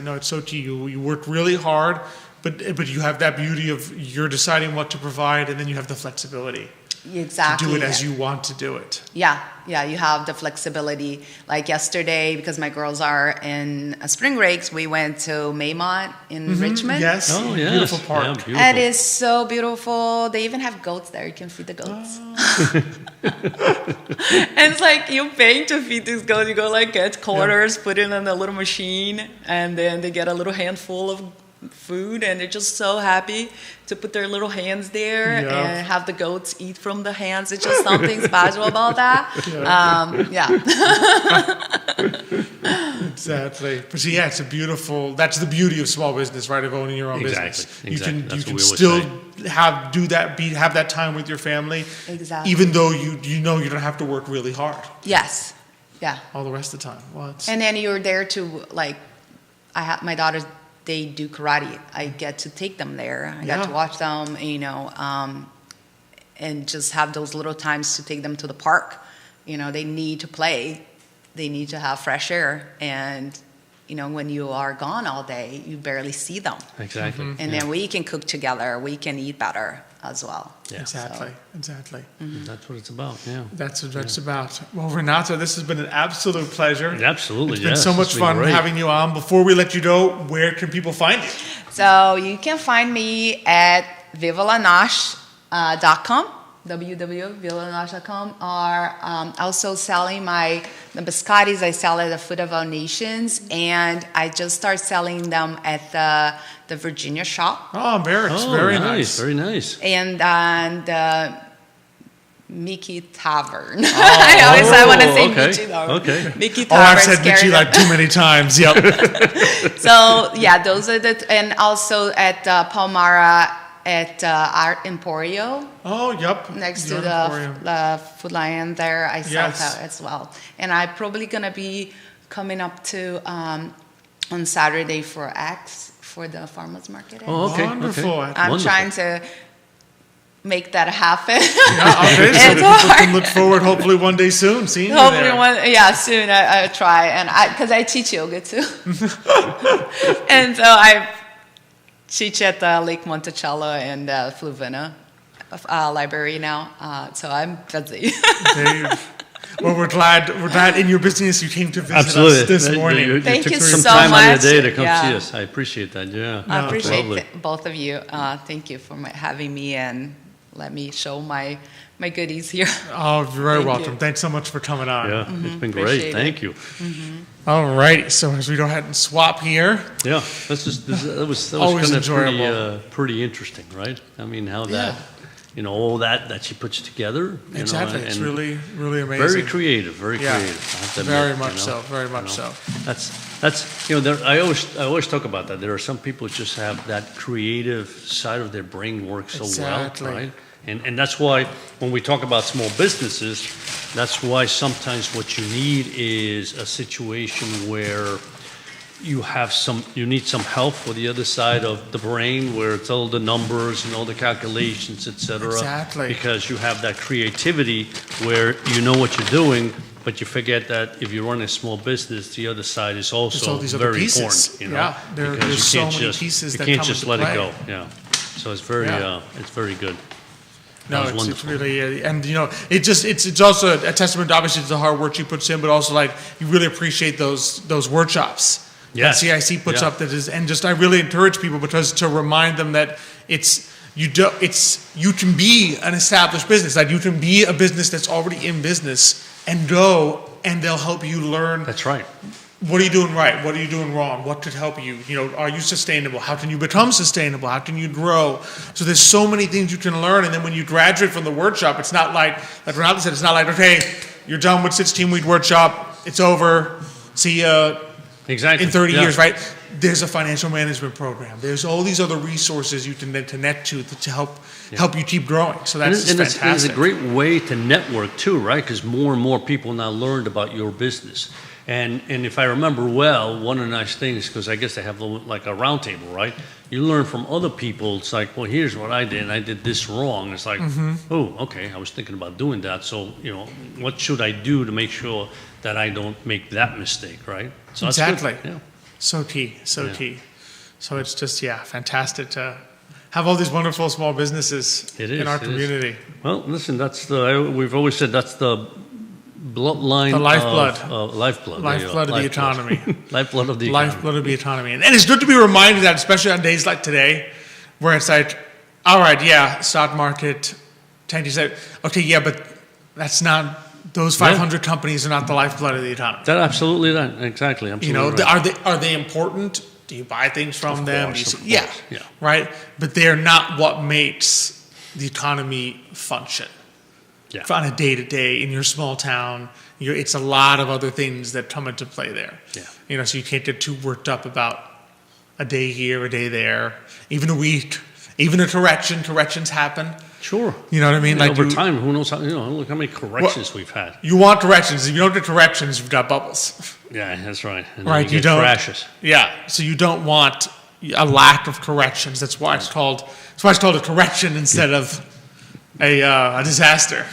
No, it's so key. You work really hard, but you have that beauty of you're deciding what to provide, and then you have the flexibility. Exactly. To do it as you want to do it. Yeah, you have the flexibility. Like yesterday, because my girls are in spring breaks, we went to Maymont in Richmond. Yes. Oh, yes. Beautiful park. Yeah, beautiful. It is so beautiful. They even have goats there. You can feed the goats. And it's like you're paying to feed these goats. You go like get quarters, put it in a little machine, and then they get a little handful of food, and they're just so happy to put their little hands there and have the goats eat from the hands. It's just something special about that. Exactly. But see, it's that's the beauty of small business, right? Of owning your own business. Exactly. You can still have that time with your family. Exactly. Even though you know you don't have to work really hard. Yes. Yeah. All the rest of the time. And then you're there to, like, my daughters, they do karate. I get to take them there. I get to watch them, and just have those little times to take them to the park. They need to play. They need to have fresh air. And, when you are gone all day, you barely see them. Exactly. And then we can cook together. We can eat better as well. Yeah. Exactly. That's what it's about, yeah. That's what it's about. Well, Renata, this has been an absolute pleasure. Absolutely, It's been so much fun having you on. Before we let you go, where can people find you? So you can find me at vivellanache.com, www.vivellanache.com, or also selling the biscottis. I sell at the Food of All Nations, and I just started selling them at the Virginia shop. Oh, Barracks. Very nice. Very nice. And the Mickey Tavern. I want to say Mickey Tavern. Okay. Mickey Tavern. I've said Mickey like too many times. Yep. So, those are and also at Palmyra at Art Emporio. Oh, yep. Next to the Food Lion there. I sell that as well. And I'm probably going to be coming up to on Saturday for X for the farmers market. Oh, okay. Wonderful. Okay. I'm trying to make that happen. Okay, so people can look forward hopefully one day soon seeing you there. Soon I try, and because I teach yoga too. And so I teach at Lake Monticello and Fluvina library now, so I'm busy. Well, we're glad in your business you came to visit us this morning. Thank you some so time much. out of your day to come see us. I appreciate that. Yeah, I appreciate both of you. Thank you for having me and let me show my goodies here. Oh, you're very welcome. Thanks so much for coming on. Yeah, it's been great. Thank you. All right, so as we go ahead and swap here. Yeah, that was always kind of enjoyable. pretty interesting, right? I mean, how that. All that she puts together. Exactly. It's really, really amazing. Very creative, very creative. I have to admit, very much so. That's I always talk about that. There are some people who just have that creative side of their brain work so well, right? And that's why when we talk about small businesses, that's why sometimes what you need is a situation where you need some help for the other side of the brain, where it's all the numbers and all the calculations, et cetera. Exactly. Because you have that creativity where you know what you're doing, but you forget that if you run a small business, the other side is also very important. Yeah, there's so many pieces that come into play. You can't just let it go. Yeah. So it's very good. No, it's really, and it's also a testament, obviously, to the hard work she puts in, but also like you really appreciate those workshops. Yes. That CIC puts up I really encourage people because to remind them that you can be an established business, that you can be a business that's already in business and they'll help you learn. That's right. What are you doing right? What are you doing wrong? What could help you? Are you sustainable? How can you become sustainable? How can you grow? So there's so many things you can learn. And then when you graduate from the workshop, it's not like Renata said, it's not like, okay, you're done with 16-week workshop. It's over. See ya. Exactly. In 30 years, right? There's a financial management program. There's all these other resources you can then connect to help you keep growing. So that's fantastic. It's a great way to network too, right? Because more and more people now learned about your business. And if I remember well, one of the nice things, because I guess they have like a round table, right? You learn from other people. It's like, well, here's what I did. I did this wrong. It's like, oh, okay, I was thinking about doing that. So, what should I do to make sure that I don't make that mistake, right? So exactly. That's good. Yeah. So key. So it's just, fantastic to have all these wonderful small businesses in our community. Well, listen, we've always said that's the bloodline, the lifeblood, lifeblood of the economy, lifeblood of the lifeblood of the economy, and it's good to be reminded that, especially on days like today, where it's like, all right, stock market, you said, okay, but that's not. Those 500 companies are not the lifeblood of the economy. That absolutely not. Exactly. Absolutely. Are they important? Do you buy things from Of them? course, Do you of course, yeah. right. But they're not what makes the economy function. Yeah. On a day to day in your small town, it's a lot of other things that come into play there. Yeah. So you can't get too worked up about a day here, a day there, even a week, even a correction. Corrections happen. Sure. You know what I mean? And over time, who knows how, look how many corrections we've had. You want corrections. If you don't get corrections, you've got bubbles. Yeah, that's right. And then Right, you get crashes. Yeah, so you don't want a lack of corrections. That's why it's called a correction instead of a disaster,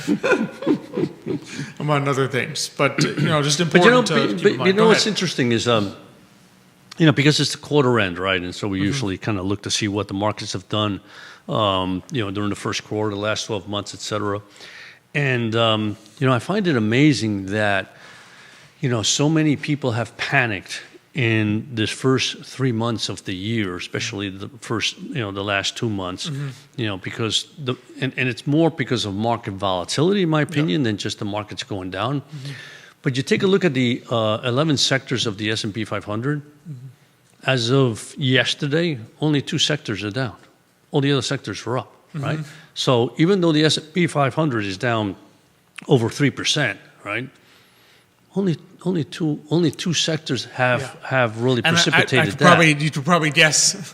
among other things. But just important to keep in mind. What's interesting is because it's the quarter end, right? And so we usually kind of look to see what the markets have done, during the first quarter, the last 12 months, et cetera. And, I find it amazing that, so many people have panicked in this first 3 months of the year, especially the first, the last 2 months, because and it's more because of market volatility, in my opinion, than just the markets going down. But you take a look at the 11 sectors of the S&P 500. As of yesterday, only 2 sectors are down. All the other sectors are up, right? So even though the S&P 500 is down over 3%, right? Only two sectors have really precipitated that. You could probably guess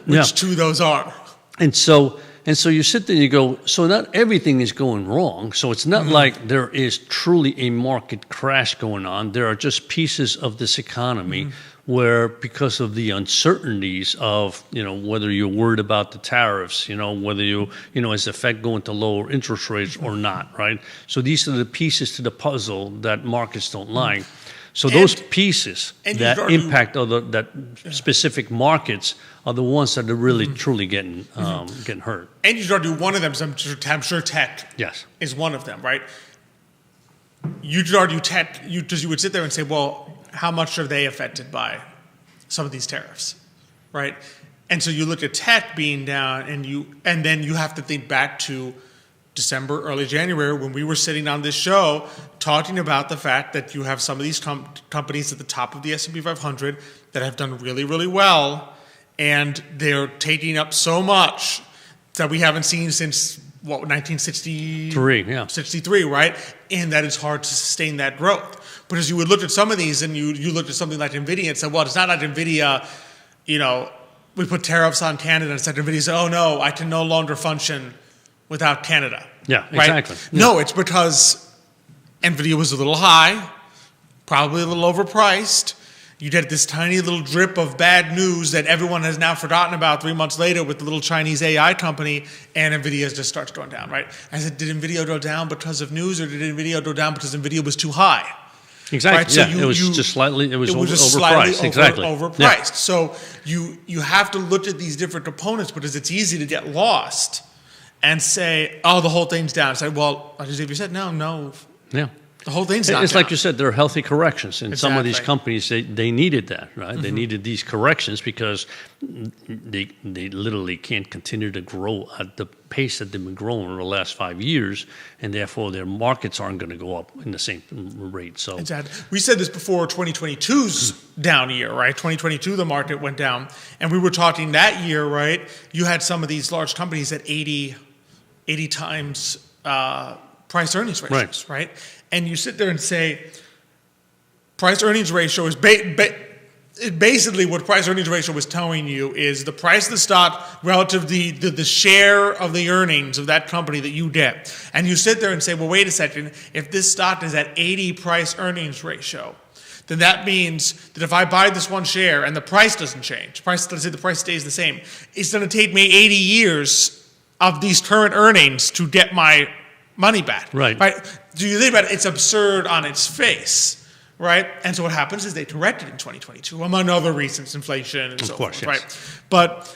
which two those are. And so you sit there and you go, so not everything is going wrong. So it's not like there is truly a market crash going on. There are just pieces of this economy where, because of the uncertainties of, whether you're worried about the tariffs, whether is the Fed going to lower interest rates or not, right? So these are the pieces to the puzzle that markets don't like. So those pieces that impact that specific markets are the ones that are really truly getting hurt. And you start to do one of them. I'm sure tech is one of them, right? You could argue tech. You would sit there and say, well, how much are they affected by some of these tariffs, right? And so you look at tech being down, and then you have to think back to December, early January, when we were sitting on this show talking about the fact that you have some of these companies at the top of the S&P 500 that have done really, really well, and they're taking up so much that we haven't seen since, 1963? 63, right? And that it's hard to sustain that growth. But as you would look at some of these, and you looked at something like NVIDIA and said, well, it's not like NVIDIA, we put tariffs on Canada, and said NVIDIA said, oh no, I can no longer function without Canada. Yeah, right? Exactly. No, it's because NVIDIA was a little high, probably a little overpriced. You get this tiny little drip of bad news that everyone has now forgotten about 3 months later with the little Chinese AI company, and NVIDIA just starts going down, right? I said, did NVIDIA go down because of news, or did NVIDIA go down because NVIDIA was too high? Exactly. Right? So it was just slightly. It was just overpriced. Slightly exactly. Overpriced. Yeah. So you have to look at these different components, because it's easy to get lost and say, oh, the whole thing's down. It's like, well, as you said, no. Yeah. The whole thing's not It's down. like you said, there are healthy corrections. And some of these companies, they needed that, right? They needed these corrections because they literally can't continue to grow at the pace that they've been growing over the last 5 years, and therefore their markets aren't going to go up in the same rate. So exactly. We said this before, 2022's down year, right? 2022, the market went down. And we were talking that year, right? You had some of these large companies at 80 times price earnings ratios, right? And you sit there and say, price earnings ratio is basically what price earnings ratio was telling you is the price of the stock relative to the share of the earnings of that company that you get. And you sit there and say, well, wait a second, if this stock is at 80 price earnings ratio, then that means that if I buy this one share and the price doesn't change, let's say the price stays the same, it's going to take me 80 years of these current earnings to get my money back. Right. Do you think about it? It's absurd on its face, right? And so what happens is they corrected in 2022, among other reasons, inflation and so forth, right? But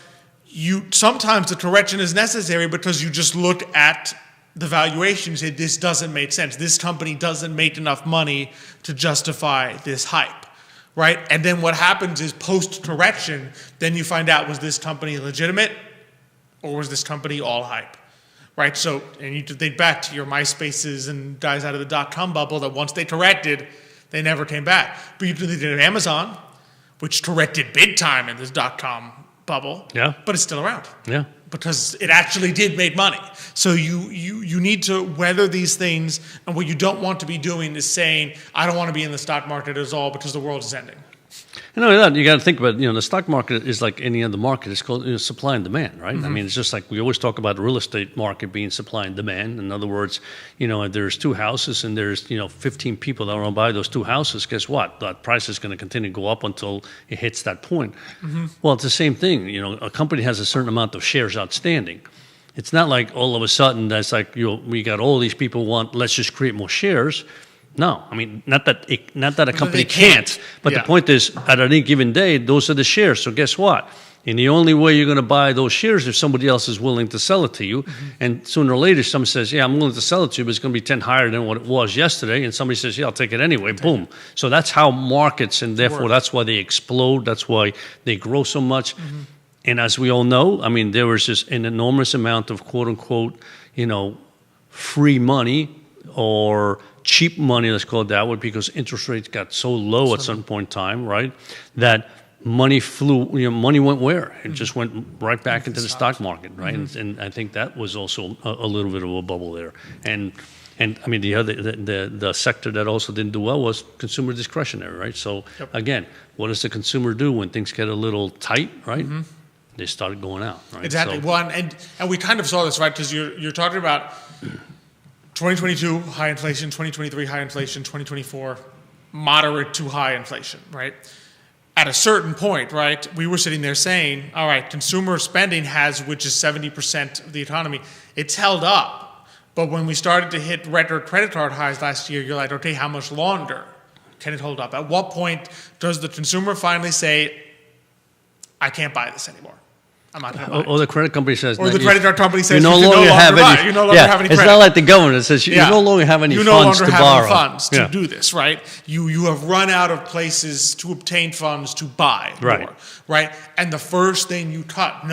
sometimes the correction is necessary because you just look at the valuation and say, this doesn't make sense. This company doesn't make enough money to justify this hype, right? And then what happens is post-correction, then you find out, was this company legitimate or was this company all hype? Right, so, and you have to think back to your MySpaces and guys out of the dot-com bubble that once they corrected, they never came back. But you can think of Amazon. which corrected big time in this dot-com bubble. Yeah. But it's still around. Yeah. Because it actually did make money. So you need to weather these things, and what you don't want to be doing is saying, I don't want to be in the stock market at all because the world is ending. You know, you got to think about, the stock market is like any other market. It's called supply and demand, right? I mean, it's just like we always talk about the real estate market being supply and demand. In other words, if there's 2 houses and there's, 15 people that want to buy those 2 houses, guess what? That price is going to continue to go up until it hits that point. Well, it's the same thing. A company has a certain amount of shares outstanding. It's not like all of a sudden that's like, we got all these people let's just create more shares. No, I mean, not that a company can't, but the point is, at any given day, those are the shares. So guess what? And the only way you're going to buy those shares is if somebody else is willing to sell it to you. And sooner or later, someone says, yeah, I'm willing to sell it to you, but it's going to be 10 higher than what it was yesterday. And somebody says, yeah, I'll take it anyway. Boom. So that's how markets, and therefore that's why they explode. That's why they grow so much. And as we all know, I mean, there was just an enormous amount of quote unquote, free money or cheap money, let's call it that way, because interest rates got so low at some point in time, right, that money money went where? It just went right back into the stock market, right? And I think that was also a little bit of a bubble there. And I mean, the sector that also didn't do well was consumer discretionary, right? So again, what does the consumer do when things get a little tight, right? They started going out, right? Exactly. So, well, and we kind of saw this, right? Because you're talking about 2022, high inflation, 2023, high inflation, 2024, moderate to high inflation, right? At a certain point, right, we were sitting there saying, all right, consumer spending which is 70% of the economy, it's held up. But when we started to hit record credit card highs last year, you're like, okay, how much longer can it hold up? At what point does the consumer finally say, I can't buy this anymore? I'm not going to buy it. Or the credit company says, or the credit card company says, you no longer have any credit. It's not like the government says, you no longer have any funds to borrow. You no longer have any funds to do this, right? You have run out of places to obtain funds to buy more, right? And the first thing you cut,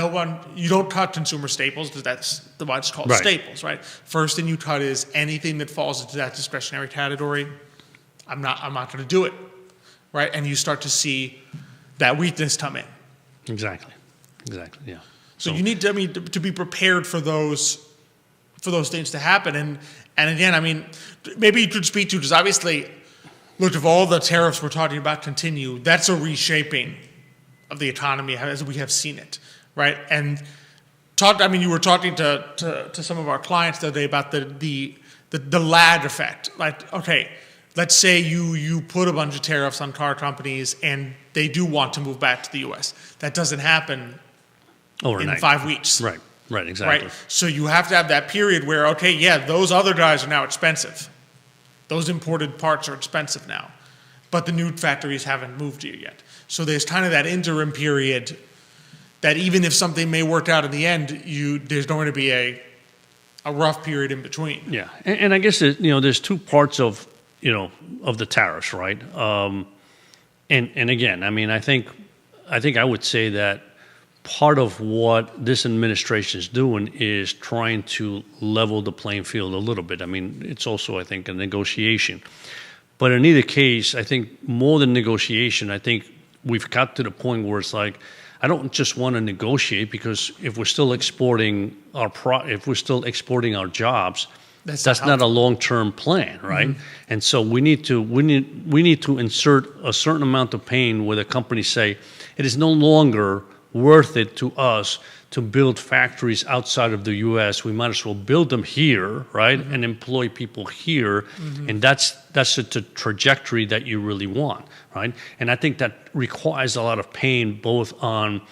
you don't cut consumer staples, because that's why it's called staples, right? First thing you cut is anything that falls into that discretionary category. I'm not going to do it, right? And you start to see that weakness come in. Exactly, yeah. So you need to be prepared for those things to happen. And again, I mean, maybe you could speak to, because obviously, look, if all the tariffs we're talking about continue, that's a reshaping of the economy as we have seen it, right? And you were talking to some of our clients the other day about the lag effect. Like, okay, let's say you put a bunch of tariffs on car companies and they do want to move back to the U.S. That doesn't happen overnight. In 5 weeks. Right, exactly. Right? So you have to have that period where, okay, yeah, those other guys are now expensive. Those imported parts are expensive now. But the new factories haven't moved here yet. So there's kind of that interim period that even if something may work out in the end, there's going to be a rough period in between. Yeah, and I guess there's 2 parts of the tariffs, right? And again, I mean, I think I would say that part of what this administration is doing is trying to level the playing field a little bit. I mean, it's also, I think, a negotiation. But in either case, I think more than negotiation, I think we've got to the point where it's like, I don't just want to negotiate, because if we're still exporting our jobs, that's not a long-term plan, right? And so we need to insert a certain amount of pain where the companies say it is no longer worth it to us to build factories outside of the U.S. We might as well build them here, right, and employ people here, and that's the trajectory that you really want, right? And I think that requires a lot of pain, both on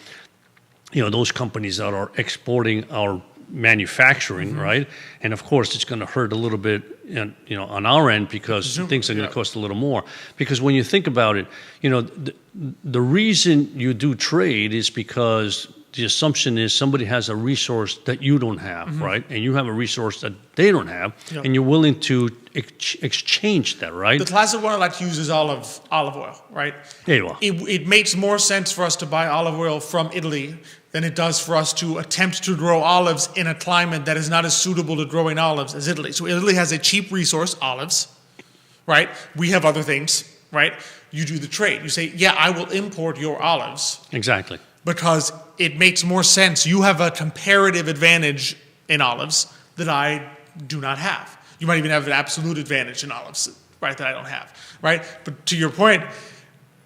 those companies that are exporting our manufacturing, right? And of course, it's going to hurt a little bit, on our end, because things are going to cost a little more. Because when you think about it, the reason you do trade is because the assumption is somebody has a resource that you don't have, right? And you have a resource that they don't have, and you're willing to exchange that, right? The classic one I like to use is olive oil, right? There you are. It makes more sense for us to buy olive oil from Italy than it does for us to attempt to grow olives in a climate that is not as suitable to growing olives as Italy. So Italy has a cheap resource, olives, right? We have other things, right? You do the trade. You say, yeah, I will import your olives Exactly. because it makes more sense. You have a comparative advantage in olives that I do not have. You might even have an absolute advantage in olives, right, that I don't have, right? But to your point,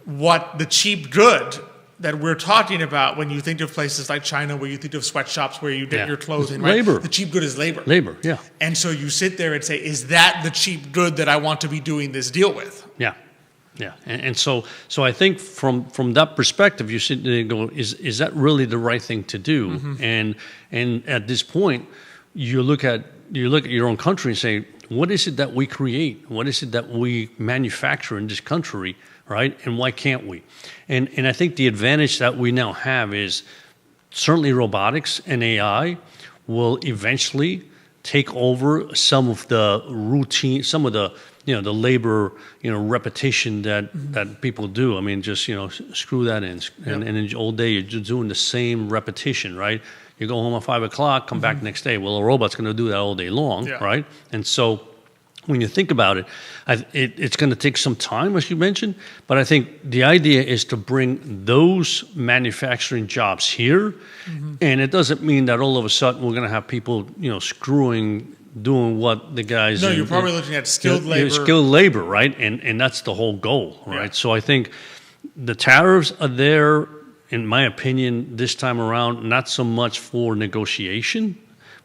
what the cheap good that we're talking about when you think of places like China, where you think of sweatshops where you get your clothing, right? Labor. The cheap good is labor. Labor, yeah. And so you sit there and say, is that the cheap good that I want to be doing this deal with? Yeah, yeah, and so I think from that perspective, you sit there and go, is that really the right thing to do? Mm-hmm. And at this point, you look at your own country and say, what is it that we create? What is it that we manufacture in this country, right? And why can't we? And I think the advantage that we now have is certainly robotics and AI will eventually take over some of the routine, some of the the labor, repetition that people do. I mean, just screw that in, and in all day you're just doing the same repetition, right? You go home at 5 o'clock, come back next day. Well, a robot's going to do that all day long, right? And so when you think about it, it's going to take some time, as you mentioned, but I think the idea is to bring those manufacturing jobs here, and it doesn't mean that all of a sudden we're going to have people, doing what the guys... No, you're probably looking at skilled labor. Skilled labor, right? And that's the whole goal, right? Yeah. So I think the tariffs are there, in my opinion, this time around, not so much for negotiation,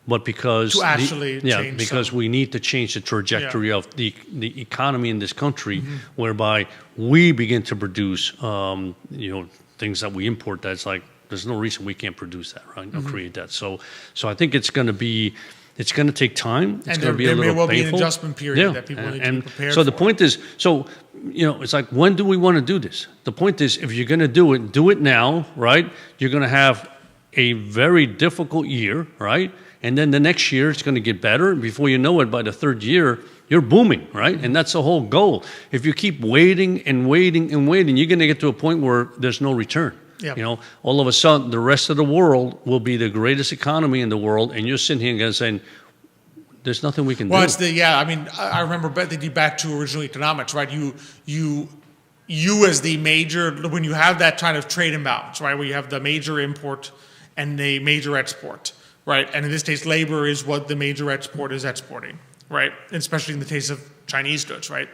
but because to actually change because some. We need to change the trajectory of the economy in this country, whereby we begin to produce things that we import. That's like there's no reason we can't produce that, right? Or create that. So I think it's going to take time. It's going to be a little painful. There may well be an adjustment period that people need to be prepared so for. the point is, it's like, when do we want to do this? The point is, if you're going to do it now, right? You're going to have a very difficult year, right? And then the next year it's going to get better. And before you know it, by the third year, you're booming, right? And that's the whole goal. If you keep waiting and waiting and waiting, you're going to get to a point where there's no return. Yep. All of a sudden, the rest of the world will be the greatest economy in the world, and you're sitting here again saying, there's nothing we can do. Well, I remember thinking back to original economics, right? You as the major, when you have that kind of trade imbalance, right, where you have the major import and the major export, right? And in this case, labor is what the major export is exporting, right? Especially in the case of Chinese goods, right?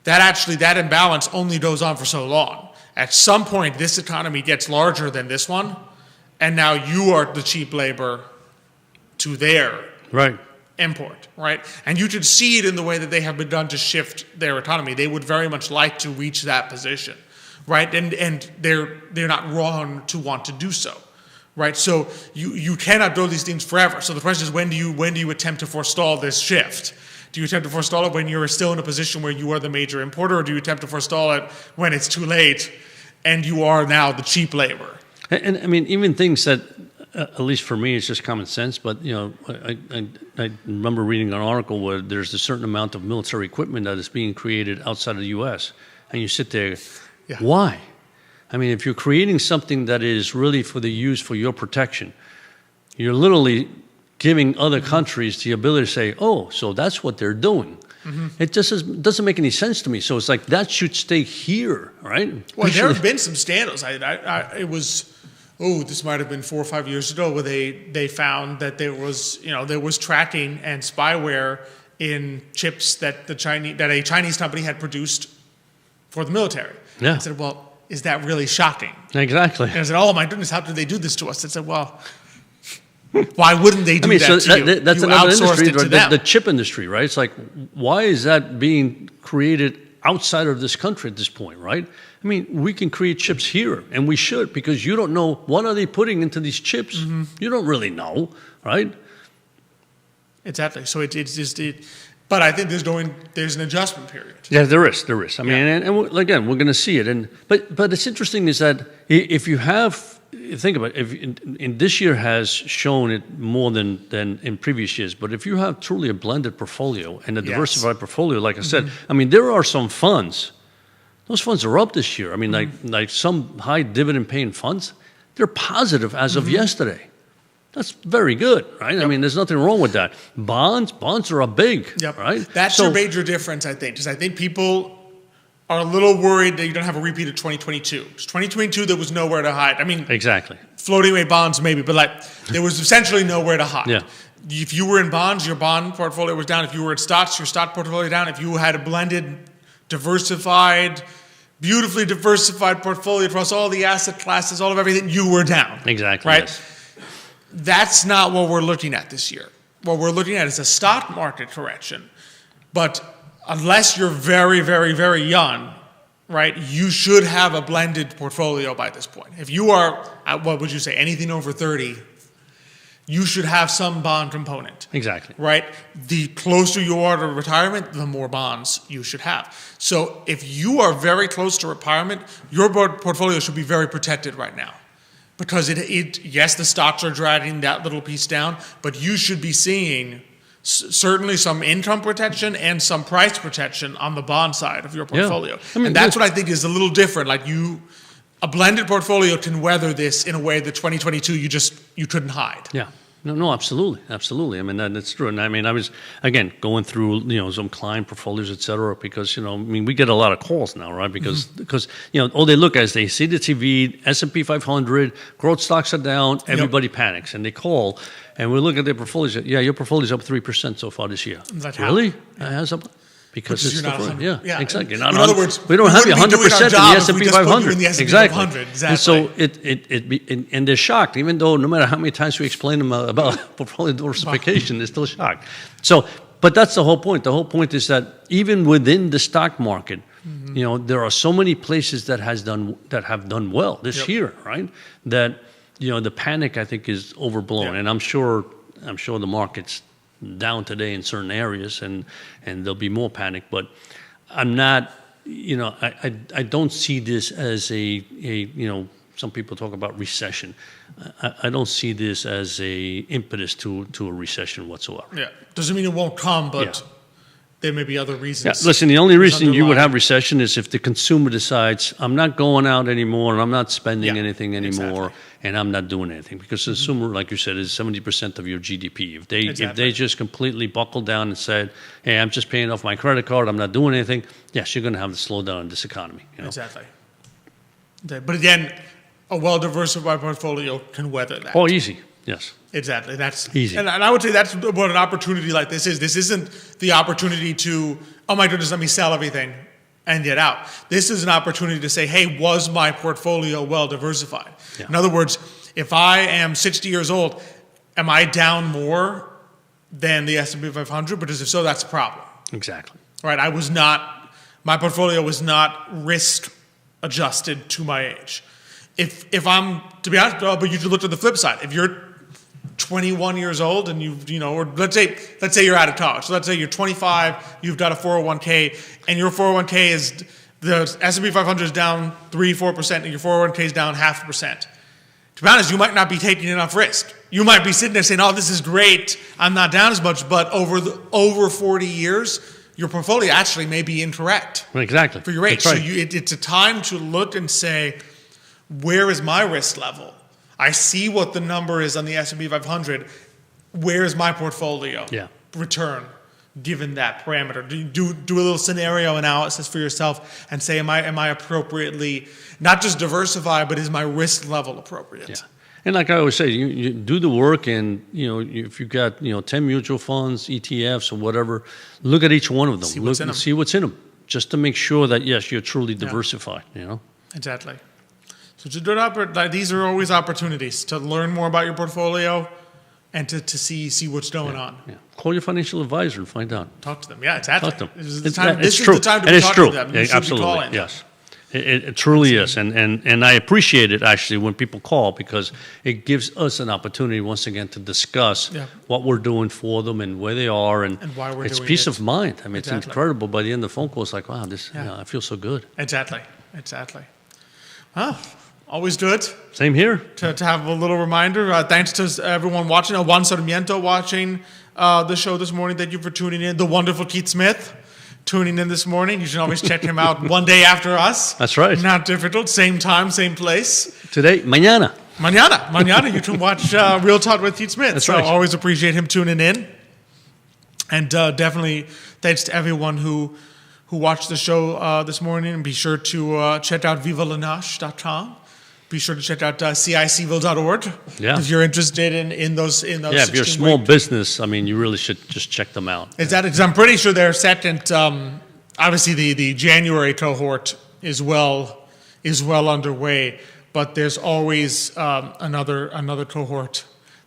That imbalance only goes on for so long. At some point, this economy gets larger than this one, and now you are the cheap labor to their import, right? And you could see it in the way that they have begun to shift their economy. They would very much like to reach that position, right? And they're not wrong to want to do so, right? So you cannot do these things forever. So the question is, when do you attempt to forestall this shift? Do you attempt to forestall it when you're still in a position where you are the major importer, or do you attempt to forestall it when it's too late and you are now the cheap labor? And I mean, even things that, at least for me, it's just common sense, but I remember reading an article where there's a certain amount of military equipment that is being created outside of the U.S., and you sit there, why? I mean, if you're creating something that is really for the use for your protection, you're literally giving other countries the ability to say, oh, so that's what they're doing. It just doesn't make any sense to me. So it's like, that should stay here, right? Well, there have been some scandals. It was, this might have been 4 or 5 years ago, where they found that there was tracking and spyware in chips that a Chinese company had produced for the military. Yeah. I said, well, is that really shocking? Exactly. And I said, oh my goodness, how did they do this to us? I said, well, why wouldn't they do that to you? That's you another outsourced industry, it to right? them. The chip industry, right? It's like, why is that being created outside of this country at this point, right? I mean, we can create chips here, and we should, because you don't know what are they putting into these chips. You don't really know, right? Exactly. So it's just but I think there's an adjustment period. Yeah, there is. I mean, and again, we're going to see it. But it's interesting is that if you have, think about it, if in this year has shown it more than in previous years. But if you have truly a blended portfolio and a diversified portfolio, like I said, I mean, there are some funds. Those funds are up this year. I mean, like some high dividend paying funds, they're positive as of yesterday. That's very good, right? I mean, there's nothing wrong with that. Bonds are up big, right? That's your major difference, I think, because I think people are a little worried that you don't have a repeat of 2022. 2022, there was nowhere to hide. I mean, Exactly. floating rate bonds maybe, but like there was essentially nowhere to hide. Yeah. If you were in bonds, your bond portfolio was down. If you were in stocks, your stock portfolio down. If you had a blended, diversified, beautifully diversified portfolio across all the asset classes, all of everything, you were down. Exactly. Right? Yes. That's not what we're looking at this year. What we're looking at is a stock market correction. But unless you're very, very, very young, right, you should have a blended portfolio by this point. If you are, what would you say, anything over 30, you should have some bond component. Exactly. Right? The closer you are to retirement, the more bonds you should have. So if you are very close to retirement, your portfolio should be very protected right now. Because yes, the stocks are dragging that little piece down, but you should be seeing certainly some income protection and some price protection on the bond side of your portfolio. I mean, and that's what I think is a little different. Like a blended portfolio can weather this in a way that 2022 you couldn't hide. Yeah. No, absolutely. Absolutely. I mean, that's true. And I mean, I was, again, going through, some client portfolios, et cetera, because, we get a lot of calls now, right? Because, all they look at is they see the TV, S&P 500, growth stocks are down, everybody panics, and they call, and we look at their portfolios. Yeah, your portfolio's up 3% so far this year. Really? How's up? Because it's you're not 100, yeah, exactly. In other words, we don't have you 100% in the S&P 500. In the S&P Exactly. 500. Exactly. And so and they're shocked, even though no matter how many times we explain them about portfolio diversification, they're still shocked. So, but that's the whole point. The whole point is that even within the stock market, there are so many places that have done well this year, right? That the panic, I think, is overblown, and I'm sure the market's down today in certain areas, and there'll be more panic. But I'm not, I don't see this as a some people talk about recession. I don't see this as a impetus to a recession whatsoever. Yeah, doesn't mean it won't come, but there may be other reasons. Yeah, listen, the only reason you would have recession is if the consumer decides, I'm not going out anymore, and I'm not spending anything anymore, and I'm not doing anything. Because the consumer, like you said, is 70% of your GDP. If they just completely buckle down and said, hey, I'm just paying off my credit card, I'm not doing anything, yes, you're going to have the slowdown in this economy. Exactly. But again, a well-diversified portfolio can weather that. Oh, easy. Yes. Exactly. That's easy. And I would say that's what an opportunity like this is. This isn't the opportunity to, oh my goodness, let me sell everything and get out. This is an opportunity to say, hey, was my portfolio well diversified? Yeah. In other words, if I am 60 years old, am I down more than the S&P 500? Because if so, that's a problem. Exactly. Right? My portfolio was not risk adjusted to my age. If I'm, to be honest, but you should look at the flip side. If you're 21 years old and or let's say you're out of college. So let's say you're 25, you've got a 401k, and your 401k is, the S&P 500 is down 3-4%, and your 401k is down 0.5%. To be honest, you might not be taking enough risk. You might be sitting there saying, oh, this is great, I'm not down as much, but over 40 years, your portfolio actually may be incorrect. Exactly. For your age. That's right. So it's a time to look and say, where is my risk level? I see what the number is on the S&P 500. Where is my portfolio return given that parameter? Do a little scenario analysis for yourself and say, am I appropriately not just diversified, but is my risk level appropriate? Yeah. And like I always say, you do the work, and if you've got 10 mutual funds, ETFs, or whatever, look at each one of them. See what's in them, just to make sure that yes, you're truly diversified. Exactly. So these are always opportunities to learn more about your portfolio and to see what's going on. Yeah. Call your financial advisor and find out. Talk to them. Yeah, exactly. Talk to them. This is the time to be talking to them. You should be calling them. Yes. It truly is. And I appreciate it, actually, when people call, because it gives us an opportunity, once again, to discuss what we're doing for them and where they are. And why we're doing it. It's peace of mind. I mean, it's incredible. By the end of the phone call, it's like, wow, I feel so good. Exactly. Well, always good. Same here. To have a little reminder. Thanks to everyone watching. Juan Sarmiento watching the show this morning. Thank you for tuning in. The wonderful Keith Smith tuning in this morning. You should always check him out one day after us. That's right. Not difficult. Same time, same place. Today, mañana. Mañana you can watch Real Talk with Keith Smith. That's right. I always appreciate him tuning in. And definitely thanks to everyone who who watched the show this morning. Be sure to check out vivalenache.com. Be sure to check out civille.org if you're interested in those. Yeah, if you're a small business, I mean, you really should just check them out. Because I'm pretty sure they're set, and obviously the January cohort is well underway. But there's always another cohort.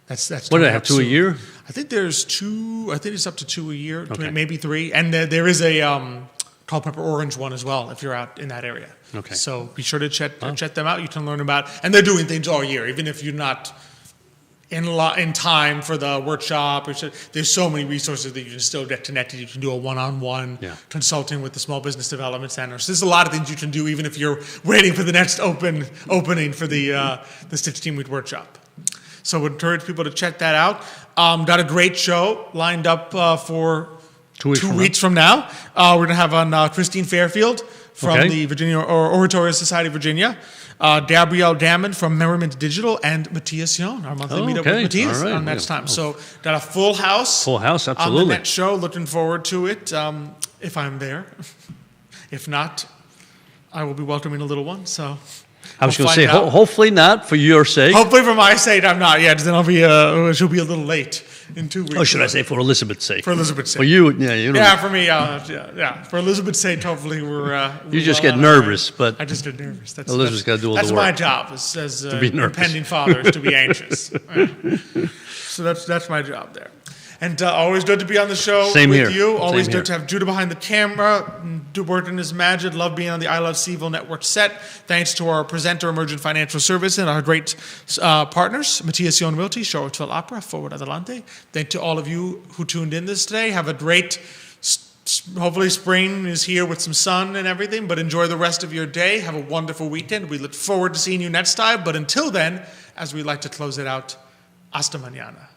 That's what do they have, 2 a year? I think there's 2. I think it's up to 2 a year, Okay. maybe 3. And there is a called Pepper Orange one as well if you're out in that area. Okay. So be sure to check them out. You can learn about, and they're doing things all year, even if you're not in time for the workshop. There's so many resources that you can still get connected. You can do a one-on-one consulting with the Small Business Development Center. So there's a lot of things you can do, even if you're waiting for the next opening for the Stitch Team Week workshop. So I would encourage people to check that out. Got a great show lined up for 2 weeks from now. We're going to have on Christine Fairfield from the Virginia Oratorio Society of Virginia, Gabrielle Damon from Merriment Digital, and Matthias Yohn, our monthly meetup with Matthias on next time. So got a full house. Full house, absolutely. On the next show. Looking forward to it if I'm there. If not, I will be welcoming a little one. So I was going to say, hopefully not for your sake. Hopefully for my sake, I'm not. Yeah, then she'll be a little late in 2 weeks. Oh, should I say for Elizabeth's sake? For Elizabeth's sake. For you, you know. Yeah, for me, yeah. For Elizabeth's sake, hopefully we're. You just get nervous, but I just get nervous. Elizabeth's got to do all the work. That's my job as to be nervous. Impending father is to be anxious. So that's my job there. And always good to be on the show with you. Always good to have Judah behind the camera, working his magic. Love being on the I Love CVille Network set. Thanks to our presenter, Emergent Financial Services, and our great partners, Matthias Yohn Realty, Charlottesville Opera, Forward Adelante. Thank to all of you who tuned in this today. Have a great, hopefully spring is here with some sun and everything, but enjoy the rest of your day. Have a wonderful weekend. We look forward to seeing you next time. But until then, as we like to close it out, hasta mañana.